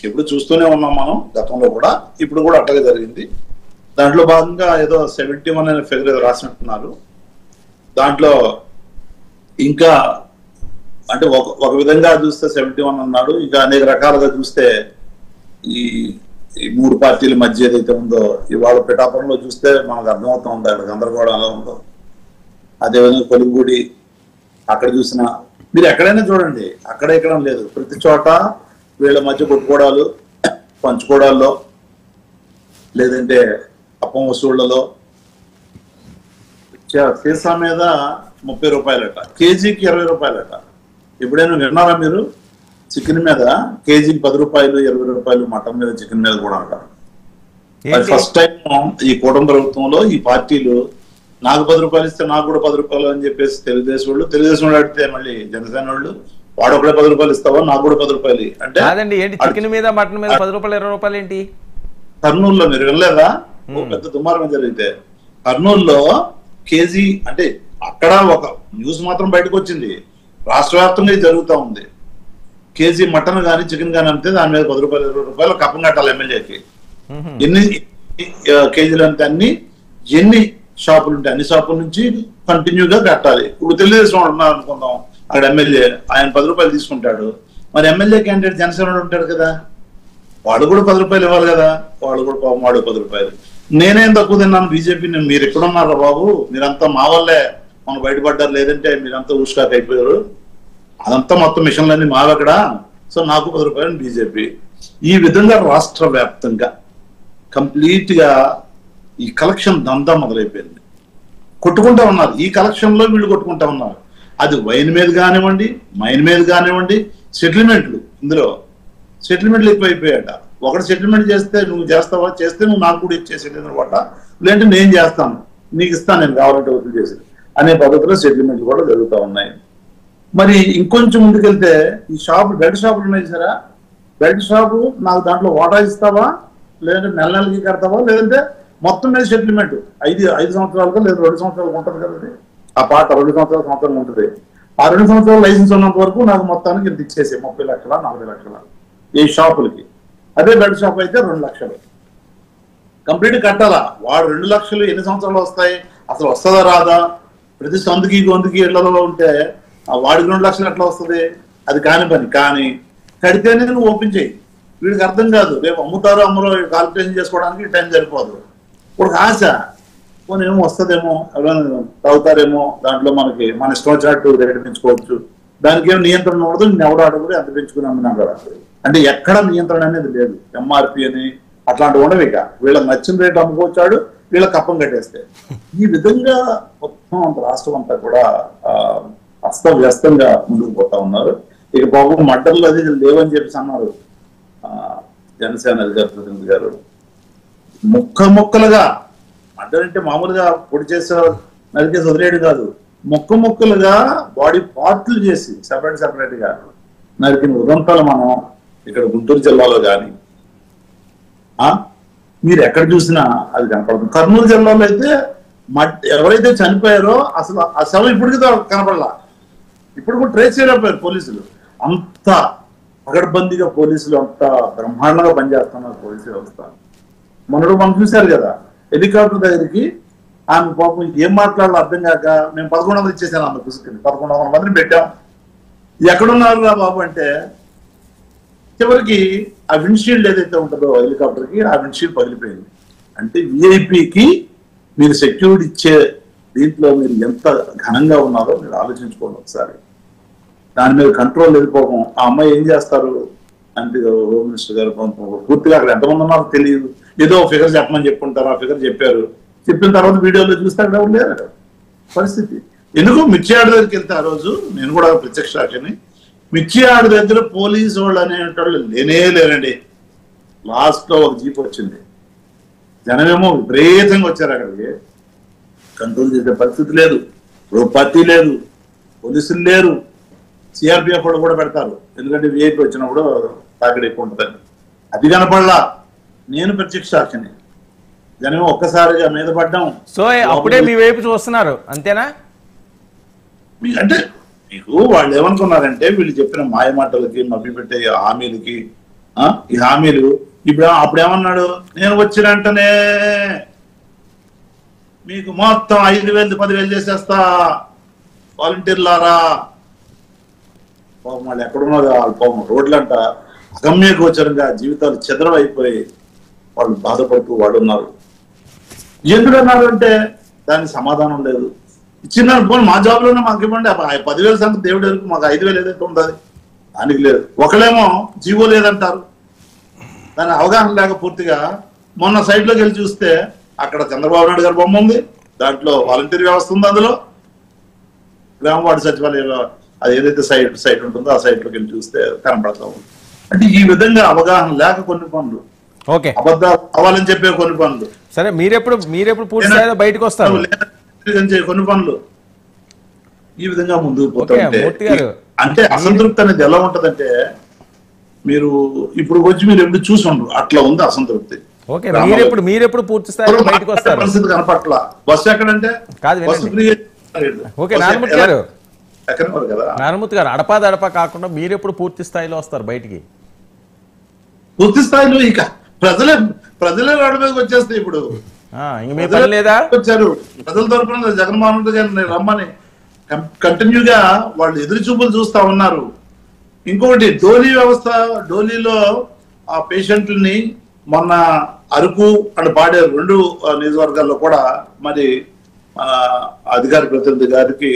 ఎప్పుడు చూస్తూనే ఉన్నాం మనం గతంలో కూడా, ఇప్పుడు కూడా అట్టగా జరిగింది. దాంట్లో భాగంగా ఏదో 71 అనే ఫిగర్ ఏదో రాసినట్టున్నారు. దాంట్లో ఇంకా అంటే ఒక విధంగా చూస్తే 71 అన్నాడు, ఇంకా అనేక రకాలుగా చూస్తే ఈ 3 పార్టీల మధ్య ఏదైతే ఉందో ఇవాళ పిఠాపురంలో చూస్తే మనకు అర్థమవుతా ఉంది అక్కడ గందరగోళం ఎలా ఉందో. అదేవిధంగా కొలుగుడి అక్కడ చూసినా మీరు ఎక్కడైనా చూడండి, అక్కడ ఎక్కడ లేదు, ప్రతి చోట వీళ్ళ మధ్య కొట్టుకోవడాలు, పంచుకోవడాల్లో, లేదంటే అప్పం వసూళ్లలో. సీసా మీద 30 రూపాయలట, కేజీకి 20 రూపాయలట. ఎప్పుడైనా విన్నారా మీరు? చికెన్ మీద కేజీకి 10 రూపాయలు 20 రూపాయలు, మటన్ మీద చికెన్ మీద కూడా అంటారు. ఫస్ట్ టైం ఈ కూటమి ప్రభుత్వంలో ఈ పార్టీలు నాకు 10 రూపాయలు ఇస్తే నాకు కూడా 10 రూపాయలు అని చెప్పేసి తెలుగుదేశం వాళ్ళు అడిగితే మళ్ళీ జనసేన వాళ్ళు వాడు ఒకటే 10 రూపాయలు ఇస్తావా నాకు కూడా 10 రూపాయలు అంటే చికెన్ మీద మటన్ మీద 10 రూపాయలు 20 రూపాయలు ఏంటి? కర్నూలులో మీరు వెళ్ళలేదా? పెద్ద దుమారం జరిగితే కర్నూలులో కేజీ అంటే అక్కడ ఒక న్యూస్ మాత్రం బయటకు వచ్చింది, రాష్ట్ర వ్యాప్తంగా ఇది జరుగుతూ ఉంది. కేజీ మటన్ కానీ చికెన్ కానీ అంతే దాని మీద 10 రూపాయలు 20 రూపాయలు కప్పం కట్టాలి ఎమ్మెల్యేకి. ఎన్ని కేజీలు అంటే ఎన్ని షాపులు ఉంటాయి అన్ని షాపుల నుంచి కంటిన్యూగా కట్టాలి. ఇప్పుడు తెలుగుదేశం ఉన్నారు అనుకుందాం, అక్కడ ఎమ్మెల్యే ఆయన 10 రూపాయలు తీసుకుంటాడు, మరి ఎమ్మెల్యే క్యాండిడేట్ జనసేన ఉంటాడు కదా, వాడు కూడా 10 రూపాయలు ఇవ్వాలి కదా, వాడు కూడా పాపం వాడు 10 రూపాయలు. నేనేం తక్కువ తిన్నాను బీజేపీ, మీరు ఎక్కడున్నారా బాబు, మీరంతా మా వల్లే మనం బయటపడ్డారు, లేదంటే మీరంతా ఊష్కాక్ అయిపోయారు, అదంతా మొత్తం మిషన్లన్నీ మావక్కడ, సో నాకు 10 రూపాయలు బీజేపీ. ఈ విధంగా రాష్ట్ర వ్యాప్తంగా కంప్లీట్ గా ఈ కలెక్షన్ దందా మొదలైపోయింది. కొట్టుకుంటా ఉన్నారు, ఈ కలెక్షన్ లో వీళ్ళు కొట్టుకుంటా ఉన్నారు. అది వైన్ మీద కానివ్వండి, మైన్ మీద కానివ్వండి, సెటిల్మెంట్లు, ఇందులో సెటిల్మెంట్లు ఎక్కువైపోయాట. ఒకటి సెటిల్మెంట్ చేస్తే నువ్వు చేస్తావా, చేస్తే నువ్వు నాకు కూడా ఇచ్చేసేది అనమాట, లేదంటే నేను చేస్తాను నీకు ఇస్తాను నేను కావాలంటే వసూలు చేసి అనే పద్ధతిలో సెటిల్మెంట్లు కూడా జరుగుతూ ఉన్నాయి. మరి ఇంకొంచెం ముందుకెళ్తే ఈ షాపు బెల్ట్ షాపులు ఉన్నాయి సరే, బెల్ట్ షాపు నాకు దాంట్లో వాటా ఇస్తావా, లేదంటే నెల నెలకి కడతావా, లేదంటే మొత్తం మీద సెటిల్మెంట్ 5 సంవత్సరాలుగా లేదా 2 సంవత్సరాలకు ఉంటుంది కదండి, ఆ పాట 2 సంవత్సరాలు ఉంటుంది. ఆ 2 సంవత్సరాలు లైసెన్స్ ఉన్నంత వరకు నాకు మొత్తానికి ఇంత ఇచ్చేసే 30 లక్షల 40 లక్షల ఈ షాపులకి. అదే బెడ్ షాప్ అయితే 2 లక్షలు కంప్లీట్ కట్టాలా. వాడు 2 లక్షలు ఎన్ని సంవత్సరాలు వస్తాయి, అసలు వస్తుందా రాదా? ప్రతి సందుకి గొంతుకి ఇళ్లలో ఉంటే వాడికి 2 లక్షలు ఎట్లా వస్తుంది? అది కాని పని. కానీ కడితేనే నువ్వు ఓపెన్ చేయి. వీడికి అర్థం కాదు, రేపు అమ్ముతారో అమ్మరో కాల్కులేషన్ చేసుకోవడానికి టైం సరిపోదు. ఇప్పుడు ఆశ పోనీ ఏమో వస్తుందేమో, ఎవరైనా తాగుతారేమో, దాంట్లో మనకి మన ఇష్టం వచ్చినట్టు రేటు పెంచుకోవచ్చు, దానికి ఏం నియంత్రణ ఉండదు. నేను ఎవడో అడుగుడు ఎంత పెంచుకుని అమ్మినా కదా. అంటే ఎక్కడ నియంత్రణ అనేది లేదు. ఎంఆర్పి అని అట్లాంటివి ఉండవు. ఇక వీళ్ళకి నచ్చిన రేటు అమ్ముకోవచ్చాడు, వీళ్ళకి కప్పం కట్టేస్తే. ఈ విధంగా మొత్తం రాష్ట్రం అంతా కూడా అస్తవ్యస్తంగా ముందుకు పోతా ఉన్నారు. ఇక పాపం మడ్డర్లు అది లేవని చెప్పేసి అన్నారు జనసేన అధికార ప్రతినిధి గారు. ముక్కలుగా మర్డర్ అంటే మామూలుగా పొడి చేసే నరికేసి వదిలేడు కాదు, ముక్కలుగా బాడీ పార్ట్లు చేసి సెపరేట్ గా నరికిన ఉదంతాలు మనం ఇక్కడ గుంటూరు జిల్లాలో కానీ మీరు ఎక్కడ చూసినా అది కనపడుతుంది. కర్నూలు జిల్లాలో అయితే ఎవరైతే చనిపోయారో అసలు ఆ శవం ఇప్పటికీ కనపడలా. ఇప్పుడు కూడా ట్రేస్ చేయలేకపోయారు పోలీసులు. అంత పగడ్బందీగా పోలీసులు అంత బ్రహ్మాండంగా పనిచేస్తున్నారు పోలీసు వ్యవస్థ. మొన్నడు మనం చూశారు కదా, హెలికాప్టర్ దగ్గరికి ఆమె పాపం ఏం మాట్లాడాలో అర్థం కాక మేము 1100 ఇచ్చేసాను ఆమె పుసుకుని. 1100 మందిని పెట్టాం. ఎక్కడున్నారు రా బాబు అంటే చివరికి ఆ విండ్షీల్డ్ ఏదైతే ఉంటుందో హెలికాప్టర్ కి ఆ విండ్షీల్డ్ పగిలిపోయింది. అంటే విఐపికి మీరు సెక్యూరిటీ ఇచ్చే దీంట్లో మీరు ఎంత ఘనంగా ఉన్నారో మీరు ఆలోచించుకోండి ఒకసారి. దాని మీద కంట్రోల్ వెళ్ళిపోవడం. ఆ అమ్మాయి ఏం చేస్తారు అంటే హోమ్ మినిస్టర్ గారు పూర్తిగా అక్కడ ఎంతమంది ఉన్నారో తెలియదు. ఏదో ఫిగర్ చెప్పమని చెప్పుకుంటారు, ఆ ఫిగర్ చెప్పారు. చెప్పిన తర్వాత వీడియోలో చూస్తే అక్కడ లేరు పరిస్థితి. ఎందుకు మిర్చియాడ దగ్గరికి వెళ్తే ఆ రోజు నేను కూడా ప్రత్యక్ష సాక్షిని, మిర్చియాడ దగ్గర పోలీసు వాళ్ళు అనేటోళ్ళు లేరండి. లాస్ట్ లో ఒక జీప్ వచ్చింది, జనమేమో విపరీతంగా వచ్చారు. అక్కడికి కంట్రోల్ చేసే పరిస్థితి లేదు, రూపాయి లేదు, పోలీసులు లేరు. సిఆర్పిఎఫ్ వాళ్ళు కూడా పెడతారు, ఎందుకంటే విఐపి వచ్చినప్పుడు తాకిడి ఎక్కువ ఉంటుందని. అది కనపడలా. నేను ప్రత్యక్ష సాక్షిని. జనం ఒక్కసారిగా మీద పడ్డాం. సో అప్పుడే మీ వైపు చూస్తున్నారు అంతేనా? అంటే మీకు వాళ్ళు ఏమనుకున్నారంటే వీళ్ళు చెప్పిన మాయ మాటలకి మభ్య పెట్టే హామీలకి ఈ హామీలు ఇప్పుడు అప్పుడు ఏమన్నాడు, నేను వచ్చిన వెంటనే మీకు మొత్తం 5,000 10,000 చేసేస్తా వాలంటీర్లారా. పాపం వాళ్ళు ఎక్కడున్నారు, వాళ్ళ పాపం రోడ్లంట అగమ్య గోచరంగా జీవితాలు చెదరవైపోయి వాళ్ళు బాధపడుతూ వాళ్ళు ఉన్నారు. ఎందుకన్నారు అంటే దానికి సమాధానం లేదు. ఇచ్చిన పోనీ మా జాబ్ లోనే మాకు ఇవ్వండి, 10,000 సంగతి దేవుడు వరకు మాకు 5,000 ఏదైతే ఉంటుంది దానికి లేదు. ఒకళ్ళేమో జీవో లేదంటారు, దాని అవగాహన లేక పూర్తిగా. మొన్న సైట్ లోకి వెళ్ళి చూస్తే అక్కడ చంద్రబాబు నాయుడు గారి బొమ్మ ఉంది, దాంట్లో వాలంటీర్ వ్యవస్థ ఉంది, అందులో గ్రామ వార్డు సచివాలయం అది ఏదైతే సైట్ ఉంటుందో ఆ సైట్ లోకి వెళ్ళి చూస్తే కనపడతా ఉంది. అంటే ఈ విధంగా అవగాహన లేక కొన్ని పనులు, అబద్ధాలు కావాలని చెప్పే కొన్ని పనులు, సరే మీరెప్పుడు పూర్తి స్థాయిలో బయటకు వస్తారు కొన్ని పనులు ఈ విధంగా ముందుకు పోతుంటే అంటే అసంతృప్తి అనేది ఎలా ఉంటదంటే మీరు ఇప్పుడు వచ్చి మీరు ఎప్పుడు చూసి ఉండరు, అట్లా ఉంది అసంతృప్తి. మీరెప్పుడు పూర్తి స్థాయిలో బయటకు వస్తారు? పరిస్థితి కనపట్ల. బస్సు ఎక్కడంటే నారాయణమూర్తి గారు అడపా కాకుండా మీరెప్పుడు పూర్తి స్థాయిలో వస్తారు బయటికి? పూర్తి స్థాయిలో ఇక ప్రజలే రోడ్డు మీదకి వచ్చేస్తాయి. ఇప్పుడు వచ్చారు ప్రజల తరపున జగన్మోహన్ రెడ్డి గారిని రమ్మని కంటిన్యూగా వాళ్ళు ఎదురు చూపులు చూస్తా ఉన్నారు. ఇంకొకటి డోలీ వ్యవస్థ, డోలీలో ఆ పేషెంట్లని మొన్న అరకు అండ్ పాడేరు 2 నియోజకవర్గాల్లో కూడా మరి అధికార ప్రతినిధి గారికి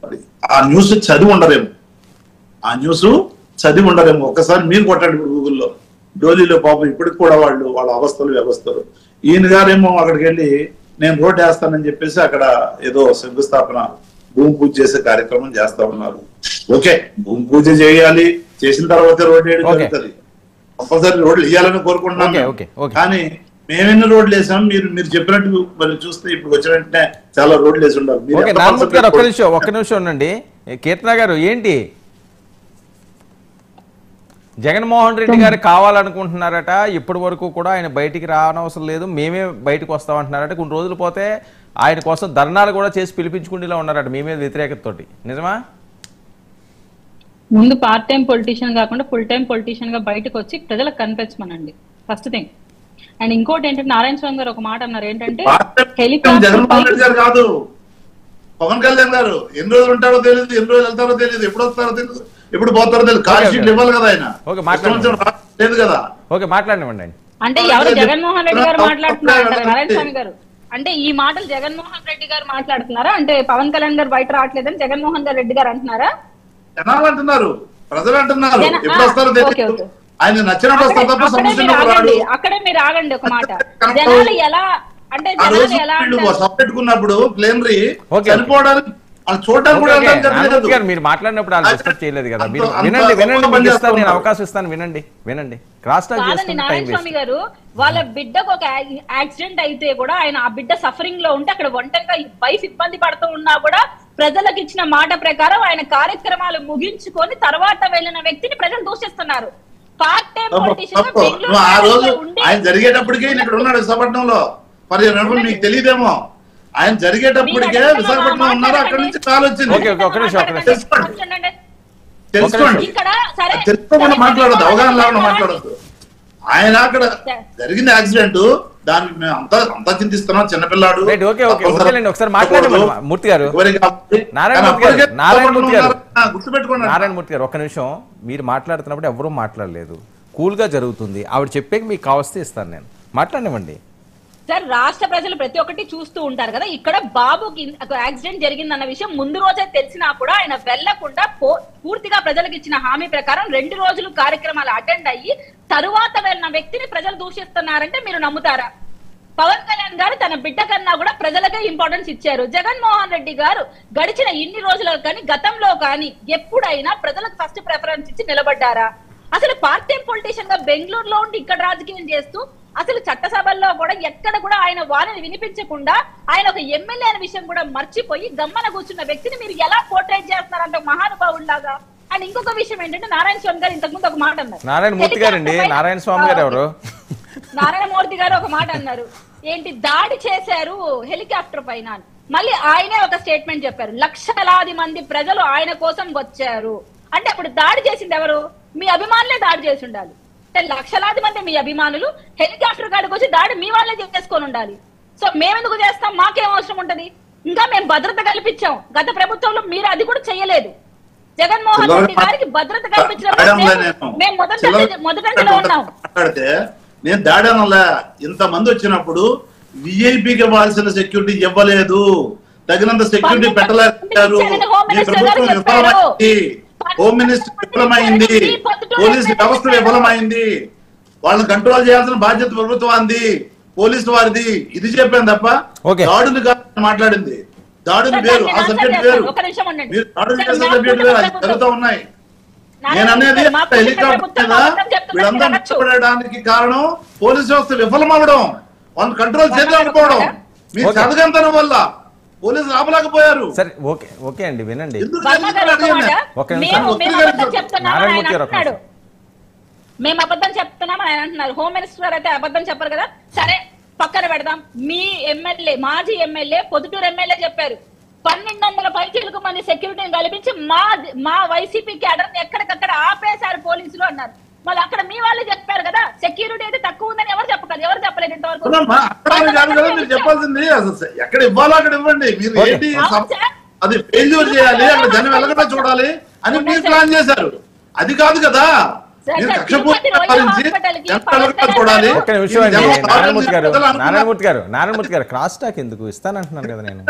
మరి ఆ న్యూస్ చదివి ఉండరేమో. ఒక్కసారి మీరు కొట్టండి ఇప్పుడు గూగుల్లో. డోలీలో పాపం ఇప్పటికి కూడా వాళ్ళ అవస్థలు వ్యవస్థలు. ఈయన గారేమో అక్కడికి వెళ్ళి నేను రోడ్డు వేస్తానని చెప్పేసి అక్కడ ఏదో శంకుస్థాపన భూమి పూజ చేసే కార్యక్రమం చేస్తా ఉన్నారు. ఓకే, భూమి పూజ చేయాలి, చేసిన తర్వాత రోడ్డు వేయడం జరుగుతుంది. కంపల్సరీ రోడ్లు వేయాలని కోరుకుంటున్నాను. కానీ మేమెన్ని రోడ్లు వేసాం, మీరు చెప్పినట్టు మరి చూస్తే ఇప్పుడు వచ్చిన వెంటనే చాలా రోడ్లు వేసి ఉండాలి. ఒక్క నిమిషం ఉండండి. కీర్తన గారు, ఏంటి జగన్మోహన్ రెడ్డి గారు కావాలనుకుంటున్నారట? ఇప్పటి వరకు కూడా ఆయన బయటికి రానవసరం లేదు, మేమే బయటకు వస్తామంటున్నారట. కొన్ని రోజులు పోతే ఆయన కోసం ధర్నాలు కూడా చేసి పిలిపించుకుంటూనే ఉన్నారట మీ మీద వ్యతిరేకతతోటి, నిజమా? ముందు పార్ట్ టైం పొలిటీషియన్ కాకుండా ఫుల్ టైం పొలిటీషియన్ గా బయటకు వచ్చి ప్రజలకు కనిపించమనండి ఫస్ట్ థింగ్. అండ్ ఇంకోటి ఏంటంటే నారాయణ స్వామి గారు ఒక మాట అన్నారు ఏంటంటే జగన్మోహన్ రెడ్డి గారు కాదు, పవన్ కళ్యాణ్ గారు ఎన్ని రోజులు ఉంటారో తెలియదు, ఎన్ని రోజులు వెళ్తారో తెలియదు, ఎప్పుడు వస్తారో తెలియదు, ఎప్పుడు పోతారో తెలియదు. కాల్ షీట్లు ఇవ్వాలి కదా ఆయన, లేదు కదా. ఓకే, మాట్లాడినివ్వండి. అంటే ఎవరు జగన్మోహన్ రెడ్డి గారు మాట్లాడుతున్నారు నారాయణ స్వామి గారు? అంటే ఈ మాటలు జగన్మోహన్ రెడ్డి గారు మాట్లాడుతున్నారా? అంటే పవన్ కళ్యాణ్ గారు బయట రావట్లేదని జగన్మోహన్ రెడ్డి గారు అంటున్నారా? జనాలు అంటున్నారు, ప్రజలు అంటున్నారు, ఎప్పుడు వస్తారో తెలియదు. ఆయన నచ్చినప్పుడు వస్తారు తప్ప అక్కడే మీరు ఆగండి ఒక మాట. జనాలు ఎలా అంటే జనాలు ఎలా పెట్టుకున్నప్పుడు ప్లేనరీ చనిపోవడానికి చూడడానికి మీరు మాట్లాడినప్పుడు వాళ్ళు డిస్టర్బ్ చేయలేదు కదా. మీరు వినండి వినండి, నేను అవకాశం ఇస్తాను, వినండి వినండి. క్రాస్ టాక్ కాదండి నారాయణ స్వామి గారు, వాళ్ళ బిడ్డకు ఒక యాక్సిడెంట్ అయితే కూడా ఆయన ఆ బిడ్డ సఫరింగ్ లో ఉంటే అక్కడ ఒంటరిగా వైఫ్ ఇబ్బంది పడుతూ ఉన్నా కూడా ప్రజలకు ఇచ్చిన మాట ప్రకారం ఆయన కార్యక్రమాలు ముగించుకొని తర్వాత వెళ్ళిన వ్యక్తిని ప్రజలు దూషిస్తున్నారు. పార్ట్ టైం పొలిటీషియన్ ఆ రోజు ఆయన జరిగేటప్పటికే ఇక్కడ ఉన్నాడు విశాఖపట్నంలో. మరి మీకు తెలియదేమో, ఆయన జరిగేటప్పటికే విశాఖపట్నం ఉన్నారు, అక్కడి నుంచి కాల్ వచ్చింది. తెలుసుకోకుండా మాట్లాడద్దు, అవగాహన లేకుండా మాట్లాడద్దు. ఆయన అక్కడ జరిగిన యాక్సిడెంట్, దాన్ని మేము అంతా చింతిస్తున్నాం. చిన్నపిల్లాడు ఒకసారి మాట్లాడండి మూర్తి గారు, నారాయణ మూర్తి గారు ఒక్క నిమిషం. మీరు మాట్లాడుతున్నప్పుడు ఎవరూ మాట్లాడలేదు, కూల్ గా జరుగుతుంది. ఆవిడ చెప్పే మీకు కావస్తే ఇస్తాను నేను, మాట్లాడనివ్వండి. సార్ రాష్ట్ర ప్రజలు ప్రతి ఒక్కటి చూస్తూ ఉంటారు కదా. ఇక్కడ బాబుకి యాక్సిడెంట్ జరిగిందన్న విషయం ముందు రోజే తెలిసినా కూడా ఆయన వెళ్లకుండా పూర్తిగా ప్రజలకు ఇచ్చిన హామీ ప్రకారం 2 రోజులు కార్యక్రమాలు అటెండ్ అయ్యి తరువాత వెళ్ళిన వ్యక్తిని ప్రజలు దూషిస్తున్నారంటే మీరు నమ్ముతారా? పవన్ కళ్యాణ్ గారు తన బిడ్డ కన్నా కూడా ప్రజలకే ఇంపార్టెన్స్ ఇచ్చారు. జగన్మోహన్ రెడ్డి గారు గడిచిన ఇన్ని రోజులకు కానీ గతంలో కానీ ఎప్పుడైనా ప్రజలకు ఫస్ట్ ప్రిఫరెన్స్ ఇచ్చి నిలబడ్డారా? అసలు పార్ట్ టైం పొలిటీషియన్ గా బెంగళూరులో ఉండి ఇక్కడ రాజకీయం చేస్తూ అసలు చట్టసభల్లో కూడా ఎక్కడ కూడా ఆయన వారిని వినిపించకుండా ఆయన ఒక ఎమ్మెల్యే అనే విషయం కూడా మర్చిపోయి గమ్మన కూర్చున్న వ్యక్తిని మీరు ఎలా పోర్ట్రేట్ చేస్తున్నారంటే మహానుభావులాగా. అండ్ ఇంకొక విషయం ఏంటంటే నారాయణ స్వామి గారు ఇంతకుముందు ఒక మాట అన్నారు. నారాయణమూర్తి గారండి, నారాయణ స్వామి గారు ఎవరు? నారాయణమూర్తి గారు ఒక మాట అన్నారు, ఏంటి దాడి చేశారు హెలికాప్టర్ పైన. మళ్ళీ ఆయనే ఒక స్టేట్మెంట్ చెప్పారు, లక్షలాది మంది ప్రజలు ఆయన కోసం వచ్చారు. అంటే అప్పుడు దాడి చేసింది ఎవరు? మీ అభిమానులే దాడి చేసి ఉండాలి. లక్షలాది మంది మీ అభిమానులు హెలికాప్టర్ కాడికి వచ్చి దాడి మీ వాళ్ళే చేసుకొని ఉండాలి. సో మేమెందుకు చేస్తాం? మాకేం అవసరం ఉంటది? ఇంకా మేము భద్రత కల్పించాం. గత ప్రభుత్వంలో మీరు అది కూడా చేయలేదు. జగన్మోహన్ రెడ్డి గారికి భద్రత కల్పించినప్పుడు మేము మొదటలో ఉన్నాం. నేను దాడి అనలే. ఇంతమంది వచ్చినప్పుడు విఐపికి ఇవ్వాల్సిన సెక్యూరిటీ ఇవ్వలేదు, తగినంత సెక్యూరిటీ పెట్టలేకపోయారు. హోమ్ మినిస్టర్ విఫలమైంది, పోలీసు వ్యవస్థ విఫలమైంది, వాళ్ళని కంట్రోల్ చేయాల్సిన బాధ్యత ప్రభుత్వాన్ని, పోలీసు వారిది. ఇది చెప్పాను తప్ప దాడులు కాదు మాట్లాడింది. దాడులు వేరు, ఆ సబ్జెక్ట్ వేరు. మీరు దాడులు చేసిన సబ్జెక్ట్ వేరు, అది జరుగుతూ ఉన్నాయి. నేను అనేది హెలికాప్టర్ మీద వీళ్ళందరూ నష్టపడడానికి కారణం పోలీసు వ్యవస్థ విఫలమవడం, వాళ్ళని కంట్రోల్ చేయలేకపోవడం, మీ చదగంతనం వల్ల పోలీసులు ఆపలేకపోయారు. సరే ఓకే ఓకే అండి, వినండి. మేము అబద్ధం చెప్తున్నామని ఆయన అంటున్నారు. హోమ్ మినిస్టర్ గారు అయితే అబద్ధం చెప్పారు కదా. సరే పక్కన పెడదాం. మీ ఎమ్మెల్యే, మాజీ ఎమ్మెల్యే, పొద్దుటూరు ఎమ్మెల్యే చెప్పారు 1200 పైచీలకు మంది సెక్యూరిటీని కల్పించి మా వైసీపీ క్యాడర్ ని ఎక్కడికక్కడ ఆపేశారు పోలీసులు అన్నారు. మళ్ళీ అక్కడ మీ వాళ్ళే చెప్పారు కదా సెక్యూరిటీ అయితే తక్కువ ఉందని. ఎవరు చెప్పలేదు, ఎవరు చెప్పలేదు ఇంతవరకు. మీరు చెప్పాల్సింది ఎక్కడ ఇవ్వాలో అక్కడ ఇవ్వండి. మీరు ఏంటి అది ఫెయిల్యూర్ చేయాలి, అక్కడ జనం వెళ్ళకుండా చూడాలి అని మీరు ప్లాన్ చేశారు. అది కాదు కదా. నారాయణమూర్తి గారు క్రాస్ టాక్ ఎందుకు ఇస్తానంటున్నాను కదా నేను.